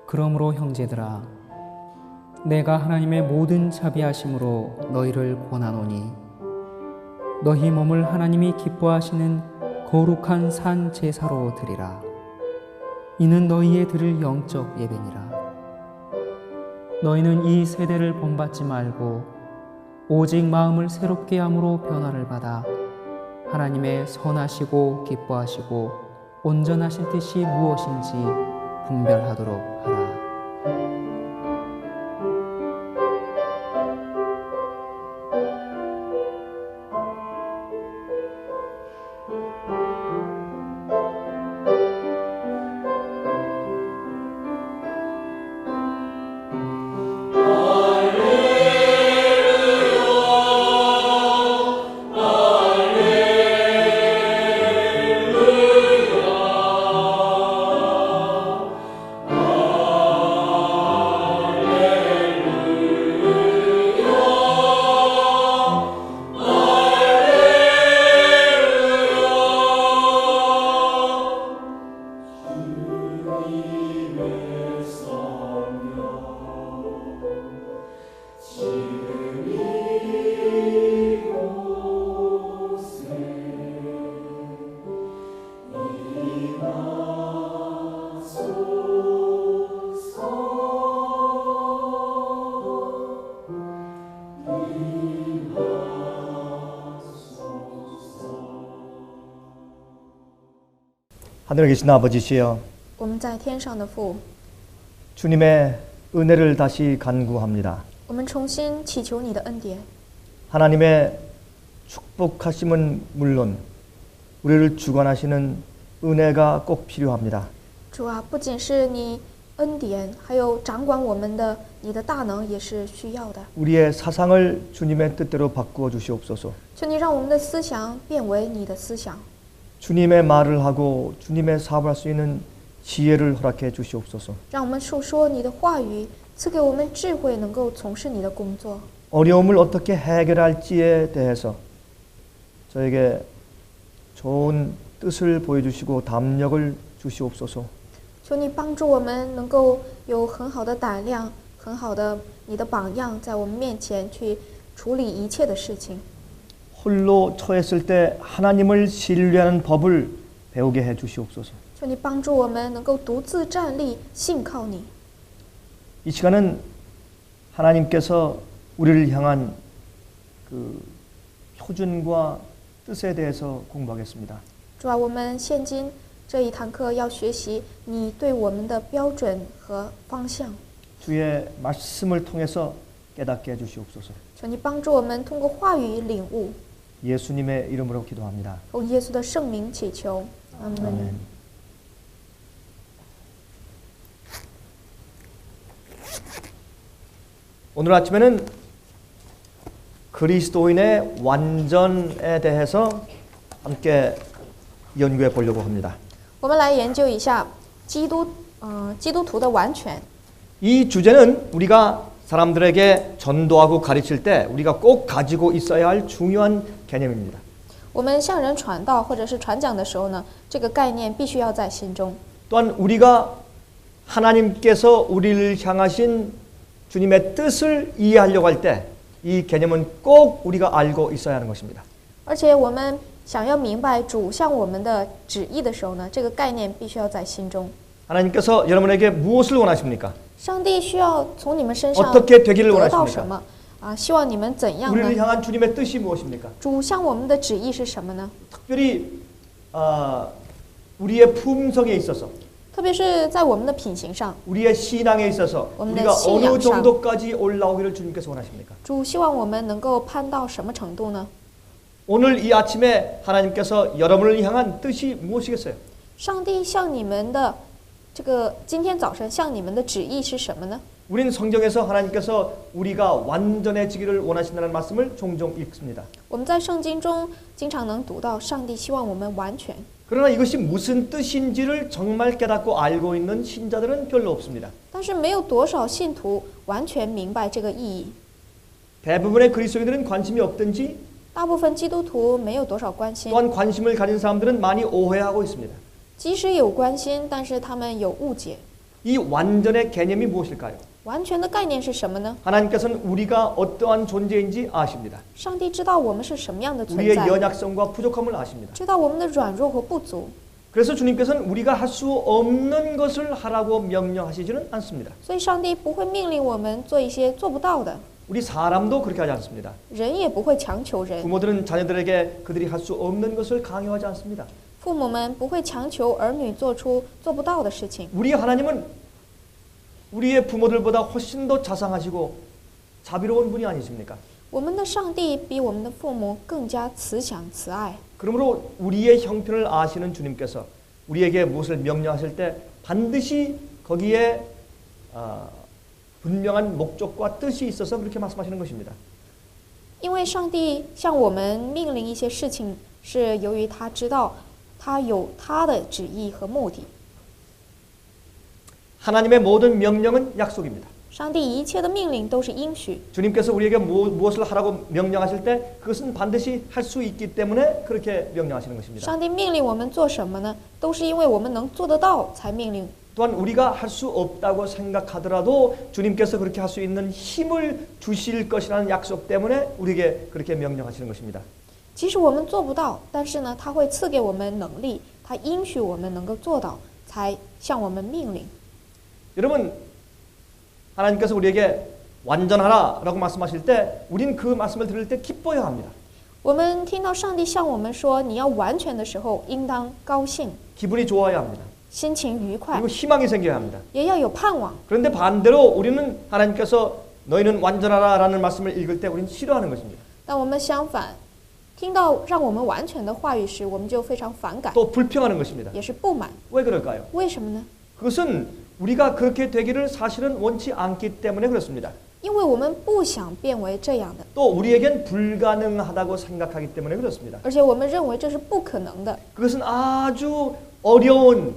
그러므로 형제들아, 내가 하나님의 모든 자비하심으로 너희를 권하노니 너희 몸을 하나님이 기뻐하시는 거룩한 산 제사로 드리라. 이는 너희의 드릴 영적 예배니라. 너희는 이 세대를 본받지 말고 오직 마음을 새롭게 함으로 변화를 받아 하나님의 선하시고 기뻐하시고 온전하신 뜻이 무엇인지 분별하도록 하라. 하늘에 계신 아버지시여, 我们在天上的父， 주님의 은혜를 다시 간구합니다. 我们重新祈求你的恩典。 하나님의 축복하심은 물론 우리를 주관하시는 은혜가 꼭 필요합니다. 主啊，不仅是你恩典，还有掌管我们的你的大能也是需要的。 우리의 사상을 주님의 뜻대로 바꾸어 주시옵소서. 求你让我们的思想变为你的思想， 주님의 말을 하고 주님의 사업을 할 수 있는 지혜를 허락해 주시옵소서. 让我们述说你的话语，赐给我们智慧，能够从事你的工作。 어려움을 어떻게 해결할지에 대해서 저에게 좋은 뜻을 보여주시고 담력을 주시옵소서. 求你帮助我们能够有很好的胆量，很好的你的榜样，在我们面前去处理一切的事情。 홀로 처했을 때 하나님을 신뢰하는 법을 배우게 해 주시옵소서. 求你帮助我们能够独自站立，信靠你。 이 시간은 하나님께서 우리를 향한 그 표준과 뜻에 대해서 공부하겠습니다. 主啊，我们现今这一堂课要学习你对我们的标准和方向。 주의 말씀을 통해서 깨닫게 해 주시옵소서. 求你帮助我们通过话语领悟。 예수님의 이름으로 기도합니다. 奉耶稣的圣名祈求，阿门。 아멘. 오늘 아침에는 그리스도인의 완전에 대해서 함께 연구해 보려고 합니다. 我们来研究一下基督徒的完全。 이 주제는 우리가 사람들에게 전도하고 가르칠 때 우리가 꼭 가지고 있어야 할 중요한 개념입니다. 我们向人传道或者是传讲的时候呢，这个概念必须要在心中。 또한 우리가 하나님께서 우리를 향하신 주님의 뜻을 이해하려고 할 때 이 개념은 꼭 우리가 알고 있어야 하는 것입니다. 而且我们想要明白主向我们的旨意的时候呢，这个概念必须要在心中。 하나님께서 여러분에게 무엇을 원하십니까? 上帝需要从你们身上 어떻게 되기를 得到什 원하십니까? 么啊？希望你们怎样 우리를 呢？ 향한 주님의 뜻이 무엇입니까? 主向我们的旨意是什么呢？ 특별히 우리의 품성에 있어서 特别是在我们的品行上， 우리의 신앙에 있어서 우리가 어느 정도까지 올라오기를 주님께서 원하십니까? 主希望我们能够攀到什么程度呢？ 오늘 이 아침에 하나님께서 여러분을 향한 뜻이 무엇이겠어요? 上帝向你们的今天早晨向你们的旨意是什么呢？ 우린 성경에서 하나님께서 우리가 완전해지기를 원하신다는 말씀을 종종 읽습니다. 我们在圣经中经常能读到上帝希望我们完全， 그러나 이것이 무슨 뜻인지를 정말 깨닫고 알고 있는 신자들은 별로 없습니다. 但是没有多少信徒完全明白这个意义。 대부분의 그리스도인들은 관심이 없든지 大部分基督徒没有多少关心， 또한 관심을 가진 사람들은 많이 오해하고 있습니다. 即使有关心，但是他们有误解。 이 완전의 개념이 무엇일까요? 完全的概念是什么呢？ 하나님께서는 우리가 어떠한 존재인지 아십니다. 上帝知道我们是什么样的存 우리의 在， 연약성과 부족함을 아십니다. 知道我们的软弱和不足， 그래서 주님께서는 우리가 할 수 없는 것을 하라고 명령하시지는 않습니다. 所以上帝不会命令我们做一些做不到的， 우리 사람도 그렇게 하지 않습니다. 人也不会强求人， 부모들은 자녀들에게 그들이 할 수 없는 것을 강요하지 않습니다. 父母们不会强求儿女做出做不到的事情。 우리 하나님은 우리의 부모들보다 훨씬 더 자상하시고 자비로운 분이 아니십니까? 我们的上帝比我们的父母更加慈祥慈爱， 그러므로 우리의 형편을 아시는 주님께서 우리에게 무엇을 명령하실 때 반드시 거기에 분명한 목적과 뜻이 있어서 그렇게 말씀하시는 것입니다. 因为上帝向我们命令一些事情，是由于他知道他有他的旨意和目的。 하나님의 모든 명령은 약속입니다. 上帝一切的命令都是应许， 주님께서 우리에게 무엇을 하라고 명령하실 때 그것은 반드시 할 수 있기 때문에 그렇게 명령하시는 것입니다. 上帝命令我们做什么呢？都是因为我们能做得到才命令。 또한 우리가 할 수 없다고 생각하더라도 주님께서 그렇게 할 수 있는 힘을 주실 것이라는 약속 때문에 우리에게 그렇게 명령하시는 것입니다. 即使我们做不到，但是呢，他会赐给我们能力，他应许我们能够做到，才向我们命令。 여러분, 하나님께서 우리에게 완전하라라고 말씀하실 때 우린 그 말씀을 들을 때 기뻐야 합니다. 我们听到上帝向我们说你要完全的时候，应当高兴， 기분이 좋아야 합니다. 心情愉快， 그리고 희망이 생겨야 합니다. 也要有盼望。 그런데 반대로 우리는 하나님께서 너희는 완전하라라는 말씀을 읽을 때 우리는 싫어하는 것입니다. 但我们相反，听到让我们完全的话语时，我们就非常反感， 또 불평하는 것입니다. 也是不满。 왜 그럴까요? 为什么呢？ 그것은 우리가 그렇게 되기를 사실은 원치 않기 때문에 그렇습니다. 因为我们不想变为这样的， 또 우리에겐 불가능하다고 생각하기 때문에 그렇습니다. 而且我们认为这是不可能的。 그것은 아주 어려운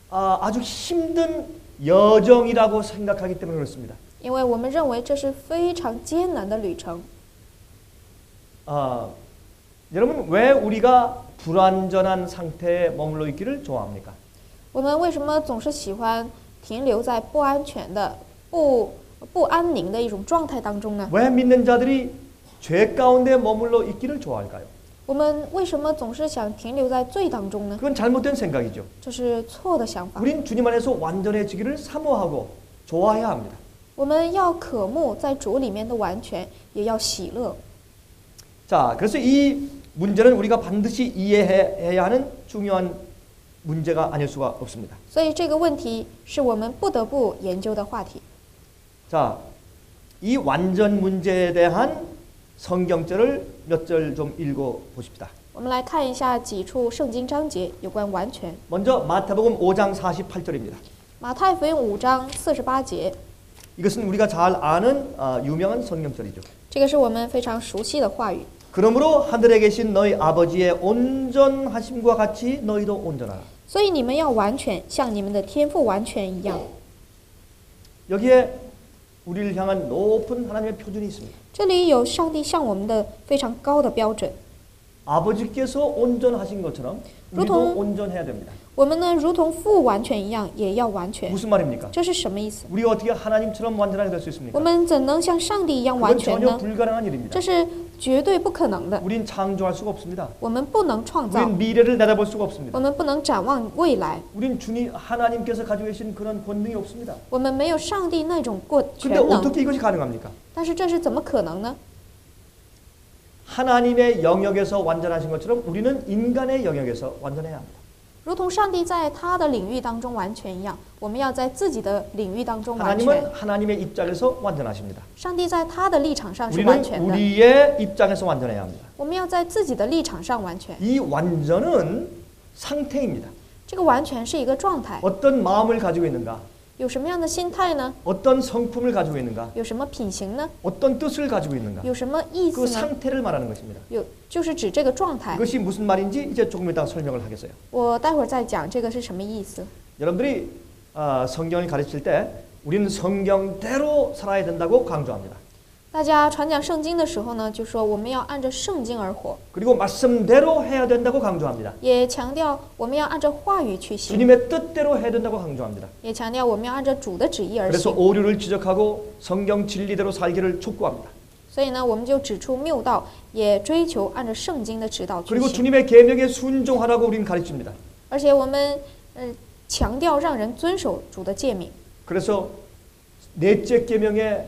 아주 힘든 여정이라고 생각하기 때문에 그렇습니다. 因为我们认为这是非常艰难的旅程。 여러분 왜 우리가 불완전한 상태에 머물러 있기를 좋아합니까? 我们为什么总是喜欢停留在不安全的、不安宁的一种状态当中呢？ 왜 믿는 자들이 죄 가운데 머물러 있기를 좋아할까요? 我们为什么总是想停留在罪当中呢？ 그건 잘못된 생각이죠. 这是错的想法。 우린 주님 안에서 완전해지기를 사모하고 좋아해야 합니다. 我们要渴慕在主里面的完全，也要喜乐。 자, 그래서 이 문제는 우리가 반드시 이해해야 하는 중요한 문제가 아닐 수가 없습니다. 所以这个问题是我们不得不研究的话题。 자, 이 완전 문제에 대한 성경절을 몇 절 좀 읽어 보십시다. 我们来看一下几处圣经章节有关完全。 먼저 마태복음 5장 48절입니다. 马太福音5章48节， 이것은 우리가 잘 아는 유명한 성경절이죠. 这个是我们非常熟悉的话语。 그러므로 하늘에 계신 너희 아버지의 온전하심과 같이 너희도 온전하라. 所以你们要完全，像你们的天父完全一样。 여기에 우리를 향한 높은 하나님의 표준이 있습니다. 这里有上帝向我们的非常高的标准。 아버지께서 온전하신 것처럼 우리도 보통- 온전해야 됩니다. 我们呢，如同父完全一样，也要完全。 무슨 말입니까? 这是什么意思？ 우리가 어떻게 하나님처럼 완전하게 될 수 我 있습니까? 们怎能像上帝一样完 그건 全 전혀 呢？ 불가능한 일입니다. 这是绝对不可能的。 우린 창조할 수가 없습니다. 我们不能创造， 우린 미래를 내다볼 수가 我 없습니다. 们不能展望未来， 우린 주님 하나님께서 가지고 계신 그런 권능이 없습니다. 我们没有上帝那种全 근데 能。 어떻게 이것이 가능합니까? 但是这是怎么可能呢？ 하나님의 영역에서 완전하신 것처럼 우리는 인간의 영역에서 완전해야 합니다. 如同上帝在他的领域当中完全一样，我们要在自己的领域当中完全。 하나님은 하나님의 입장에서 완전하십니다. 上帝在他的立场上是完 우리는 全的， 우리의 입장에서 완전해야 합니다. 我们要在自己的立场上完全。 이 완전은 상태입니다. 这个完全是一个状态， 어떤 마음을 가지고 있는가? 有什么样的心态呢？ 어떤 성품을 가지고 있는가? 有什么品行呢？ 어떤 뜻을 가지고 있는가? 有什么意 그 思呢？ 상태를 말하는 것입니다. 就是指这个状态。 이것이 무슨 말인지 이제 조금 이따 설명을 하겠어요. 我待会儿再讲这个是什么意思。 여러분들이 성경을 가르칠 때 우리는 성경대로 살아야 된다고 강조합니다. 大家传讲圣经的时候呢，就说我们要按照圣经而活， 그리고 말씀대로 해야 된다고 강조합니다. 也强调我们要按照话语去行， 주님의 뜻대로 해야 된다고 강조합니다. 也强调我们要按照主的旨意而 그래서 行。 오류를 지적하고 성경 진리대로 살기를 촉구합니다. 所以呢，我们就指出谬道，也追求按照圣经的指导去 그리고 行。 주님의 계명에 순종하라고 우리는 가르칩니다. 而且我们强调让人遵守主的诫命。 그래서 넷째 계명의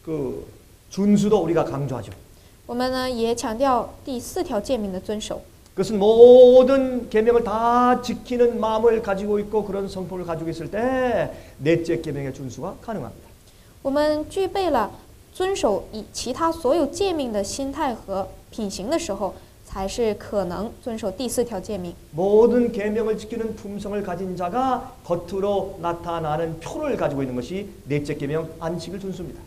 그 준수도 우리가 강조하죠. 我们呢也强调第4条诫命的遵守。 그것은 모든 계명을 다 지키는 마음을 가지고 있고 그런 성품을 가지고 있을 때 넷째 계명의 준수가 가능합니다. 我们具备了遵守以其他所有诫命的心态和品行的时候，才是可能遵守第4条诫命。 모든 계명을 지키는 품성을 가진 자가 겉으로 나타나는 표를 가지고 있는 것이 넷째 계명 안식일 준수입니다.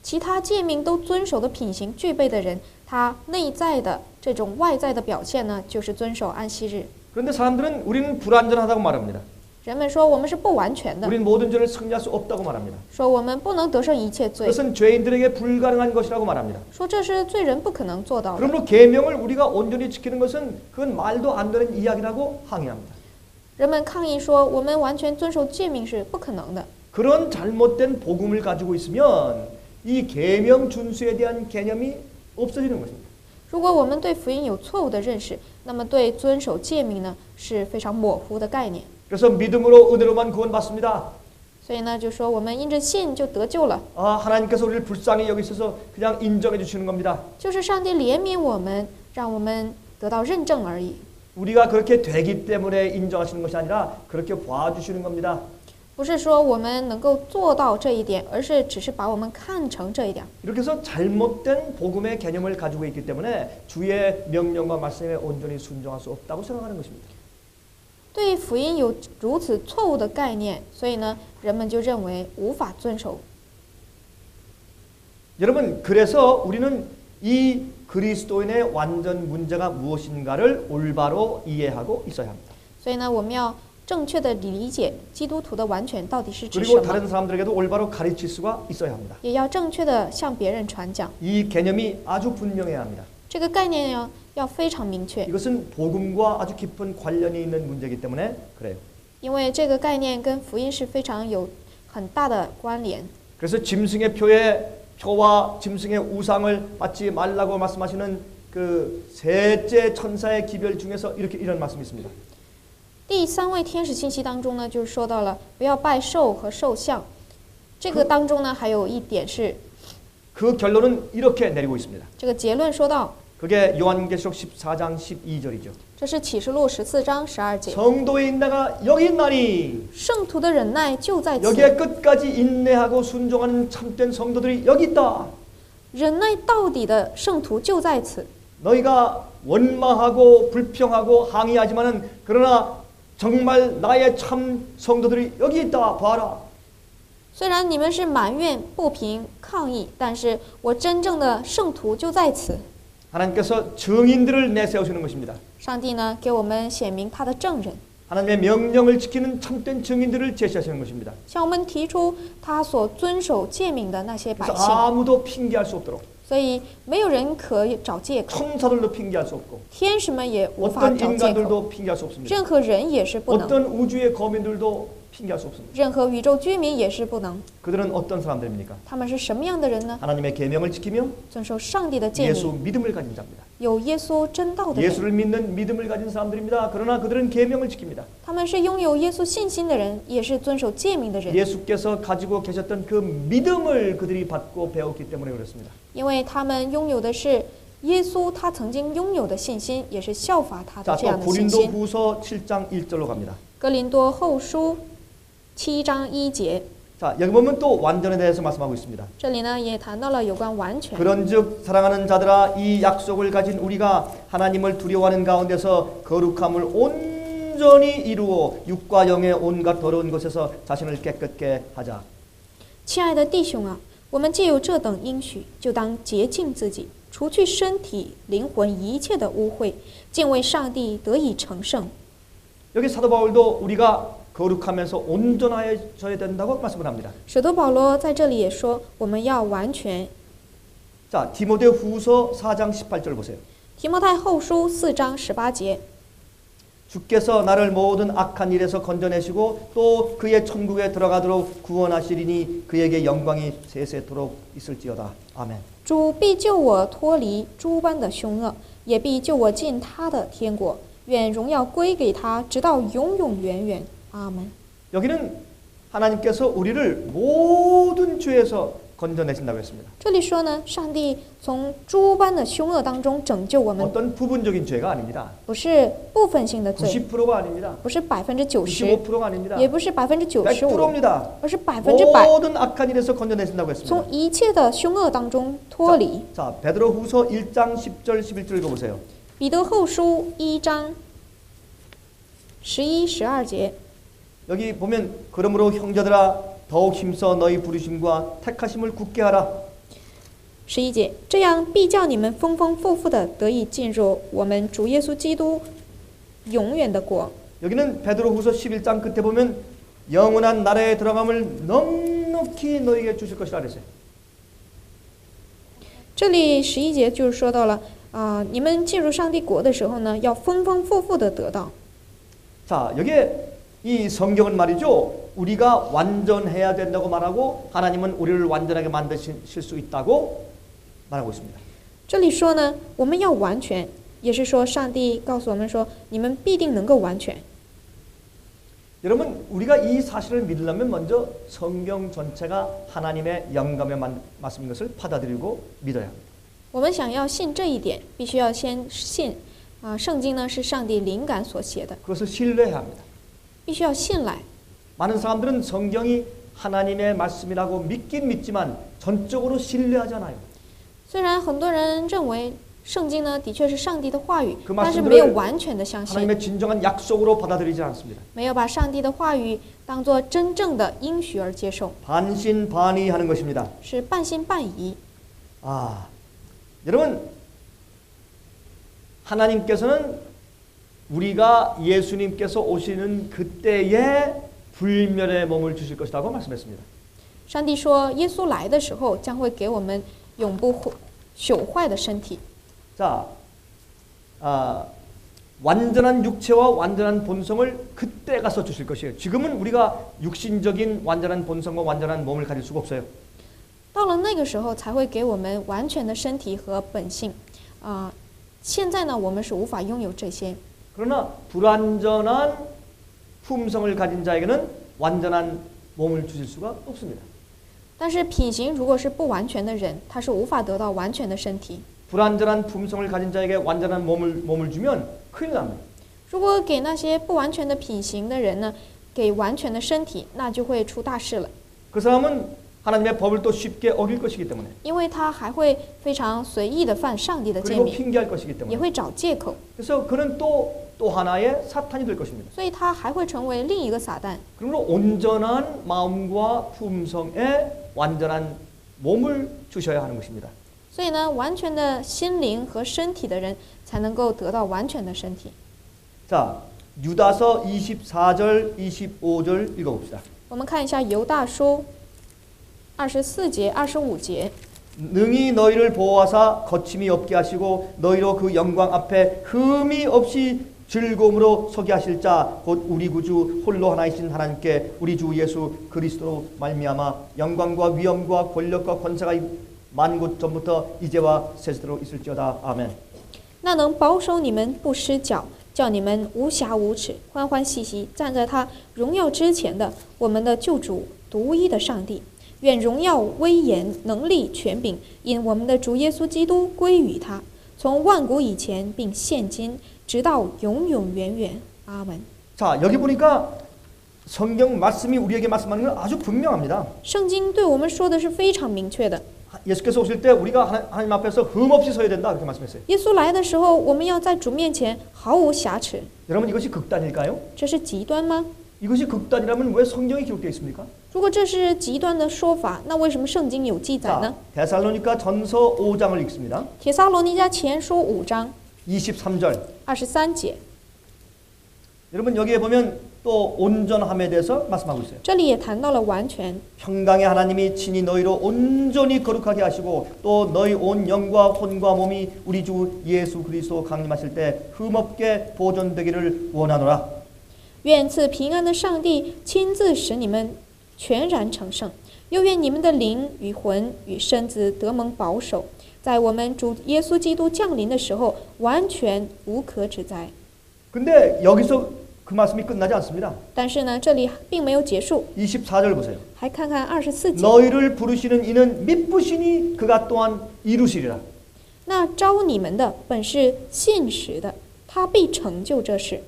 其他诫命都遵守的品行具备的人，他内在的这种外在的表现呢，就是遵守安息日。 그런데 사람들은 우리는 불완전하다고 말합니다. 人们说我们是不完全的， 우리는 모든 죄를 승리할 수 없다고 말합니다. 说我们不能得胜一切罪， 그것은 죄인들에게 불가능한 것이라고 말합니다. 说这是罪人不可能做到的。 그러므로 계명을 우리가 온전히 지키는 것은 그건 말도 안 되는 이야기라고 항의합니다. 人们抗议说我们完全遵守诫命是不可能的。 그런 잘못된 복음을 가지고 있으면 이 계명 준수에 대한 개념이 없어지는 것입니다. 如果我们对福音有错误的认识，那么对遵守诫命呢是非常模糊的概念。 그래서 믿음으로 은혜로만 구원받습니다. 所以呢，就说我们因着信就得救了， 하나님께서 우리를 불쌍히 여기셔서 그냥 인정해 주시는 겁니다. 就是上帝怜悯我们，让我们得到认证而已。 우리가 그렇게 되기 때문에 인정하시는 것이 아니라 그렇게 봐주시는 겁니다. 不是说我们能够做到这一点，而是只是把我们看成这一点。 이렇게 해서 잘못된 복음의 개념을 가지고 있기 때문에 주의 명령과 말씀에 온전히 순종할 수 없다고 생각하는 것입니다. 对福音有如此错误的概念，所以呢，人们就认为无法遵守。 여러분, 그래서 우리는 이 그리스도인의 완전 문제가 무엇인가를 올바로 이해하고 있어야 합니다. 所以呢，我们要正确的理解基督徒的完全到底是指什 그리고 么， 다른 사람들에게도 올바로 가르칠 수가 있어야 합니다. 也要正确的向别人传讲。 이 개념이 아주 분명해야 합니다. 这个概念要非常明确， 이것은 복음과 아주 깊은 관련이 있는 문제이기 때문에 그래요. 因为这个概念跟福音是非常有很大的关联。 그래서 짐승의 표와 짐승의 우상을 받지 말라고 말씀하시는 그 셋째 천사의 기별 중에서 이런 말씀이 있습니다. 第3位天使信息当中呢，就是说到了不要拜兽和兽像。这个当中呢，还有一点是 그 결론은 이렇게 내리고 있습니다. 这个结论说到， 그게 요한계시록 14장 12절이죠. 这是启示录14章12节， 성도의 인내가 여기 있나니 圣徒的忍耐就在此， 여기에 끝까지 인내하고 순종하는 참된 성도들이 여기 있다. 忍耐到底的圣徒就在此。 너희가 원망하고 불평하고 항의하지만은 그러나 정말 나의 참 성도들이 여기 있다. 봐라. 虽然你们是埋怨、不平、抗议，但是我真正的圣徒就在此。 하나님께서 증인들을 내세우시는 것입니다. 上帝呢，给我们显明他的证人， 하나님의 명령을 지키는 참된 증인들을 제시하시는 것입니다. 向我们提出他所遵守诫命的那些百 그래서 姓， 아무도 핑계할 수 없도록 所以没有人可以找借口， 천사들도 핑계할 수 없고 天使们也无法 어떤 找借口， 인간들도 핑계할 수 없습니다. 任何人也是不能， 어떤 우주의 거민들도 핑계할 수 없습니다. 任何宇宙居民也是不能。 그들은 어떤 사람들입니까? 他们是什么样的人呢？ 하나님의 계명을 지키며 遵守上帝的诫 예수 命， 믿음을 가진 자입니다. 有耶稣真道的人， 예수를 믿는 믿음을 가진 사람들입니다. 그러나 그들은 계명을 지킵니다. 他们是拥有耶稣信心的人，也是遵守诫命的人， 예수께서 가지고 계셨던 그 믿음을 그들이 받고 배웠기 때문에 그렇습니다. 因为他们拥有的是耶稣他曾经拥有的信心，也是效法他的 자, 这 또 样的信心。 고린도후서 7장 1절로 갑니다. 哥林多后书7章1节， 자, 여기 보면 또 완전에 대해서 말씀하고 있습니다. 这里呢也谈到了有关完全。 그런즉 사랑하는 자들아 이 약속을 가진 우리가 하나님을 두려워하는 가운데서 거룩함을 온전히 이루어 육과 영의 온갖 더러운 것에서 자신을 깨끗게 하자. 亲爱的弟兄啊，我们既有这等应许，就当洁净自己，除去身体、灵魂一切的污秽，敬畏上帝，得以成圣。 여기 사도 바울도 우리가 거룩하면서 온전해져야 된다고 말씀을 합니다. 使徒保罗在这里也说，我们要完全。 자, 디모데후서 4장 18절 보세요. 提摩太后书4章18节， 주께서 나를 모든 악한 일에서 건져내시고 또 그의 천국에 들어가도록 구원하시리니 그에게 영광이 세세토록 있을지어다. 아멘. 主必救我脱离诸般的凶恶，也必救我进他的天国。愿荣耀归给他，直到永永远远。阿门。 여기는 하나님께서 우리를 모든 죄에서 건져내신다고 했습니다. 这里说呢，上帝从诸般的凶恶当中拯救我们， 어떤 부분적인 죄가 아닙니다. 不是部分性的罪， 90%가 아닙니다. 不是90%， 95%가 아닙니다. 也不是95%， 100%입니다. 而是100%， 모든 악한 일에서 건져내신다고 했습니다. 从一切的凶恶当中脱离。 자, 베드로후서 1장 10절 11절 읽어보세요. 彼得后书1章11、12节， 여기 보면 그러므로 형제들아 더욱 힘써 너희 부르심과 택하심을 굳게 하라. 11节，这样必叫你们丰丰富富的得以进入我们主耶稣基督永远的国。 여기는 베드로후서 11장 끝에 보면 영원한 나라에 들어감을 넉넉히 너희에게 주실 것이라 그랬어요. 这里11节就是说到了你们进入上帝国的时候呢，要丰丰富富的得到。 자, 여기에 이 성경은 말이죠. 우리가 완전해야 된다고 말하고 하나님은 우리를 완전하게 만드실 수 있다고 말하고 있습니다. 这里说呢，我们要完全，也是说上帝告诉我们说，你们必定能够完全。 여러분, 우리가 이 사실을 믿으려면 먼저 성경 전체가 하나님의 영감의 말씀인 것을 받아들이고 믿어야 합니다. 我们想要信这一点，必须要先信圣经呢是上帝灵感所写的， 그것을 신뢰해야 합니다. 必须要信赖。 많은 사람들은 성경이 하나님의 말씀이라고 믿긴 믿지만 전적으로 신뢰하잖아요. 虽然很多人认为圣经呢的确是上帝的话语， 그 但是没有 말씀들을 完全的相信， 하나님의 진정한 약속으로 받아들이지 않습니다. 没有把上帝的话语当做真正的应许而接受， 반신반의하는 것입니다. 是半信半疑。 아, 여러분, 하나님께서는 우리가 예수님께서 오시는 그때에 불멸의 몸을 주실 것이라고 말씀했습니다. 上帝说，耶稣来的时候将会给我们永不朽坏的身体。 자, 완전한 육체와 완전한 본성을 그때 가서 주실 것이에요. 지금은 우리가 육신적인 완전한 본성과 완전한 몸을 가질 수가 없어요. 到了那个时候才会给我们完全的身体和本性。现在呢，我们是无法拥有这些。 그러나 불완전한 품성을 가진 자에게는 완전한 몸을 주실 수가 없습니다. 但是品行如果是不完全的人，他是无法得到完全的身体。 불완전한 품성을 가진 자에게 완전한 몸을 주면 큰일 납니다. 如果给那些不完全的品行的人呢，给完全的身体，那就会出大事了。 그 사람은 하나님의 법을 또 쉽게 어길 것이기 때문에 因为他还会非常随意的犯上帝的诫 그리고 命， 핑계할 것이기 也 때문에 会找借口， 그래서 그는 또 하나의 사탄이 될 것입니다. 所以他还会成为另一个撒旦。 그러므로 온전한 마음과 품성에 완전한 몸을 주셔야 하는 것입니다. 所以呢，完全的心灵和身体的人才能够得到完全的身体。 자, 유다서 24절, 25절 읽어봅시다. 我们看一下犹大书24节、25节。 능히 너희를 보호하사 거침이 없게 하시고 너희로 그 영광 앞에 흠이 없이 즐거움으로 서게 하실 자 곧 우리 구주 홀로 하나이신 하나님께 우리 주 예수 그리스도로 말미암아 영광과 위엄과 권력과 권세가 만국 전부터 이제와 세세도록 있을지어다. 아멘. 那能保守你们不失脚，叫你们无瑕无耻，欢欢喜喜站在他荣耀之前的我们的救主独一的上帝。愿荣耀、威严、能力、权柄因我们的主耶稣基督归于他，从万古以前并现今，直到永永远远。阿门。 자, 여기 보니까 성경 말씀이 우리에게 말씀하는 건 아주 분명합니다. 圣经对我们说的是非常明确的。 예수께서 오실 때 우리가 하나님 앞에서 흠없이 서야 된다 그렇게 말씀했어요. 耶稣来的时候，我们要在主面前毫无瑕疵。 여러분 이것이 극단일까요? 这是极端吗？ 이것이 극단이라면 왜 성경에 기록되어 있습니까? 如果这是极端的说法，那为什么圣经有记载呢？ 데살로니가 전서 5장을 읽습니다. 帖撒罗尼迦前书5章 23절. 23节， 여러분 여기에 보면 또 온전함에 대해서 말씀하고 있어요. 这里也谈到了完全。 평강의 하나님이 친히 너희로 온전히 거룩하게 하시고 또 너희 온 영과 혼과 몸이 우리 주 예수 그리스도 강림하실 때 흠없게 보존되기를 원하노라. 愿赐平安的上帝亲自使你们全然成圣，又愿你们的灵与魂与身子得蒙保守，在我们主耶稣基督降临的时候，完全无可指摘。 근데 여기서 그 말씀이 끝나지 않습니다. 但是呢，这里并没有结束， 24절 보세요. 还看看24节。 너희를 부르시는 이는 믿으시니 그가 또한 이루시리라. 那招你们的本是信实的，他必成就这事。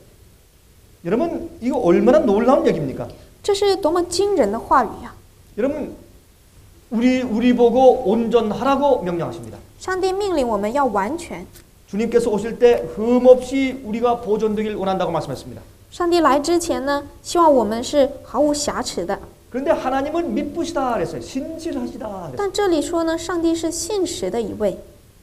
여러분 이거 얼마나 놀라운 얘기입니까? 这是多么惊人的话语呀！ 여러분 우리 보고 온전하라고 명령하십니다. 上帝命令我们要完全。 주님께서 오실 때 흠없이 우리가 보존되길 원한다고 말씀했습니다. 上帝来之前呢，希望我们是毫无瑕疵的。 그런데 하나님은 믿으시다 그랬어요. 신실하시다 그랬어요. 但这里说呢，上帝是信实的一位，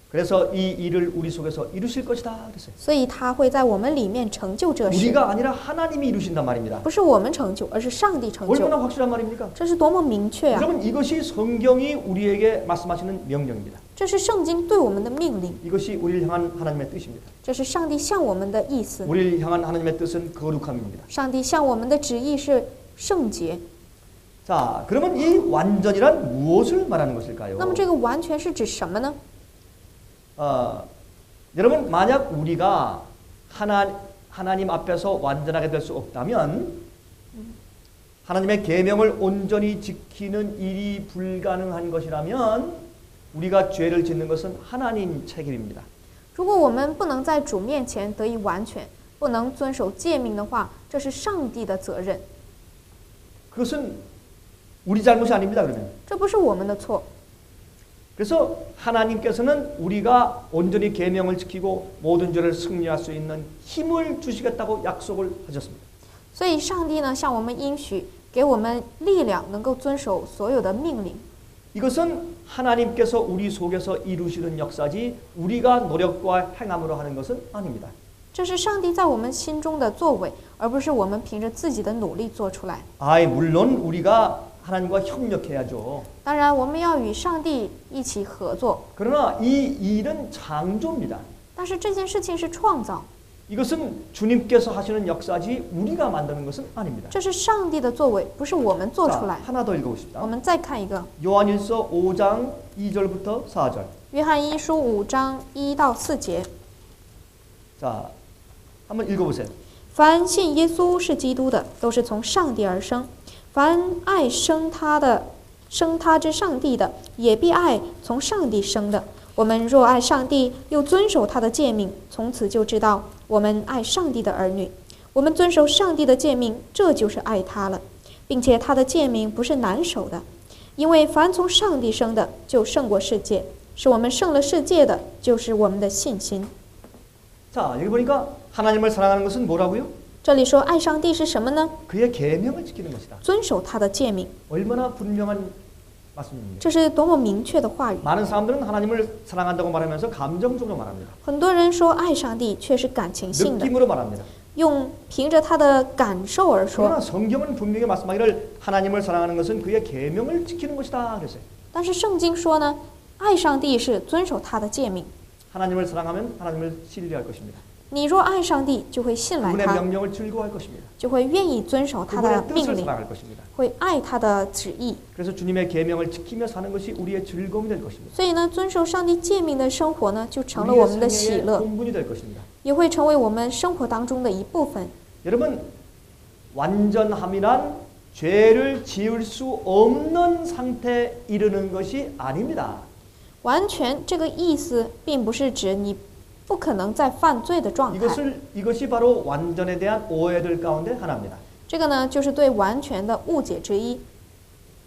그래서 이 일을 우리 속에서 이루실 것이다 그랬어요. 所以他会在我们里面成就这事， 우리가 아니라 하나님이 이루신단 말입니다. 不是我们成就，而是上帝成就。 얼마나 확실한 말입니까? 这是多么明确啊！ 여러분 이것이 성경이 우리에게 말씀하시는 명령입니다. 这是圣经对我们的命令， 이것이 우리를 향한 하나님의 뜻입니다. 这是上帝向我们的意思。 우리를 향한 하나님의 뜻은 거룩함입니다. 上帝向我们的旨意是圣洁。 자, 그러면 이 완전이란 무엇을 말하는 것일까요? 那么这个完全是指什么呢？ 여러분 만약 우리가 하나님 앞에서 완전하게 될 수 없다면 하나님의 계명을 온전히 지키는 일이 불가능한 것이라면 우리가 죄를 짓는 것은 하나님 책임입니다. 如果我们不能在主面前得以完全，不能遵守诫命的话，这是上帝的责任， 그것은 우리 잘못이 아닙니다. 그러면 这不是我们的错。 그래서 하나님께서는 우리가 온전히 계명을 지키고 모든 죄를 승리할 수 있는 힘을 주시겠다고 약속을 하셨습니다. 所以上帝呢向我们应许，给我们力量，能够遵守所有的命令。 이것은 하나님께서 우리 속에서 이루시는 역사지 우리가 노력과 행함으로 하는 것은 아닙니다. 这是上帝在我们心中的作为，而不是我们凭着自己的努力做出来。 물론 우리가 하나님과 협력해야죠. 当然，我们要与上帝一起合作， 그러나 이 일은 창조입니다. 但是这件事情是创造， 이것은 주님께서 하시는 역사지 우리가 만드는 것은 아닙니다. 这是上帝的作为，不是我们做出 자, 来。 하나 더 我 읽어봅시다. 们再看一个， 요한일서 5장 2절부터 4절. 约翰一书5章1到4节。 자, 한번 읽어보세요. 凡信耶稣是基督的，都是从上帝而生。凡爱生他之上帝的，也必爱从上帝生的。我们若爱上帝，又遵守他的诫命，从此就知道我们爱上帝的儿女。我们遵守上帝的诫命，这就是爱他了，并且他的诫命不是难守的，因为凡从上帝生的，就胜过世界。使我们胜了世界的，就是我们的信心。 자, 여기 보니까 하나님을 사랑하는 것은 뭐라고요? 这里说爱上帝是什么呢？ 그의 계명을 지키는 것이다. 遵守他的诫命， 얼마나 분명한 말씀입니다. 这是多么明确的话语。 많은 사람들은 하나님을 사랑한다고 말하면서 감정적으로 말합니다. 很多人说爱上帝，却是感情性的， 느낌으로 말합니다. 凭着他的感受而 그러나 说。 성경은 분명히 말씀하기를 하나님을 사랑하는 것은 그의 계명을 지키는 것이다 그랬어요. 但是圣经说呢，爱上帝是遵守他的诫命。 하나님을 사랑하면 하나님을 신뢰할 것입니다. 你若爱上帝，就会信赖 그분의 他， 명령을 즐거워할 것입니다. 就会愿意遵守他的 그분의 뜻을 命令， 사랑할 것입니다. 会爱他的旨意。 그래서 주님의 계명을 지키며 사는 것이 우리의 즐거움이 될 것입니다. 所以呢，遵守上帝诫命的生活呢，就成了我们的 우리의 喜 생애의 乐， 본분이 될 것입니다. 也会成为我们生活当中的一部分。 여러분 완전함이란 죄를 지을 수 없는 상태에 이르는 것이 아닙니다. 完全这个意思，并不是指你不可能再犯罪的状态。 이것이 바로 완전에 대한 오해들 가운데 하나입니다. 这个呢，就是对完全的误解之一。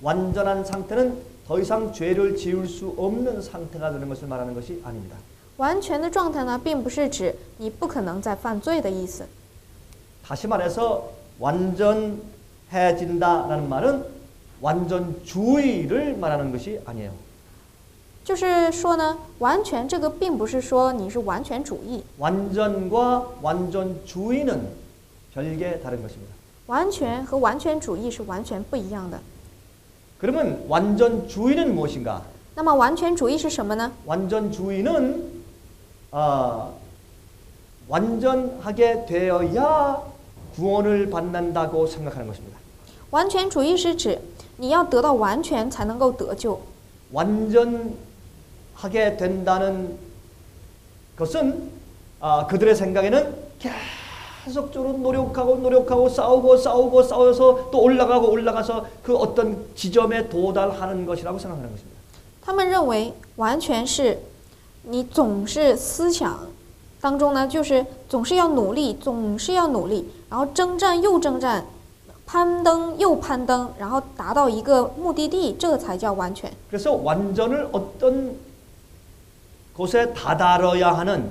완전한 상태는 더 이상 죄를 지을 수 없는 상태가 되는 것을 말하는 것이 아닙니다. 完全的状态呢，并不是指你不可能再犯罪的意思。 다시 말해서 완전해진다라는 말은 완전주의를 말하는 것이 아니에요. 就是说呢，完全这个并不是说你是完全主义， 완전과 완전주의는 별개 다른 것입니다. 完全和完全主义是完全不一样的。 그러면 완전주의는 무엇인가? 那么完全主义是什么呢？ 완전주의는 완전하게 되어야 구원을 받는다고 생각하는 것입니다. 完全主义是指你要得到完全才能够得救。 완전하게 된다는 것은 그들의 생각에는 계속적으로 노력하고 싸워서 또 올라가서 그 어떤 지점에 도달하는 것이라고 생각하는 것입니다. 他们认为完全是你总是思想当中呢，就是总是要努力，然后征战又征战，攀登又攀登，然后达到一个目的地，这才叫完全。 그래서 완전을 어떤 곳에 다다라야 하는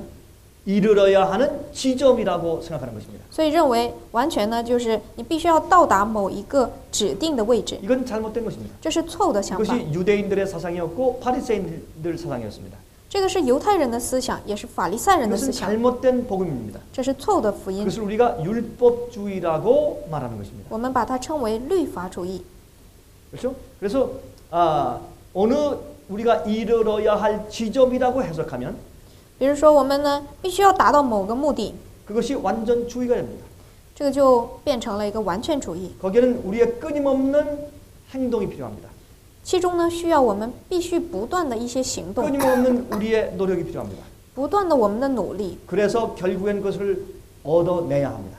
이르러야 하는 지점이라고 생각하는 것입니다. 所以认为完全呢，就是你必须要到达某一个指定的位置， 이건 잘못된 것입니다. 这是错误的想法。 이것이 유대인들의 사상이었고 바리새인들 사상이었습니다. 这个是犹太人的思想，也是法利赛人的思 이것은 想， 잘못된 복음입니다. 这是错误的福音。 그것을 우리가 율법주의라고 말하는 것입니다. 我们把它称为律法主义。 그렇죠? 그래서 어느 우리가 이르러야 할 지점이라고 해석하면 比如说，我们呢必须要达到某个目的， 그것이 완전주의가 됩니다. 这个就变成了一个完全主义。 거기에는 우리의 끊임없는 행동이 필요합니다. 其中呢，需要我们必须不断的一些行动， 끊임없는 우리의 노력이 필요합니다. 不断的我们的努力， 그래서 결국엔 그것을 얻어내야 합니다.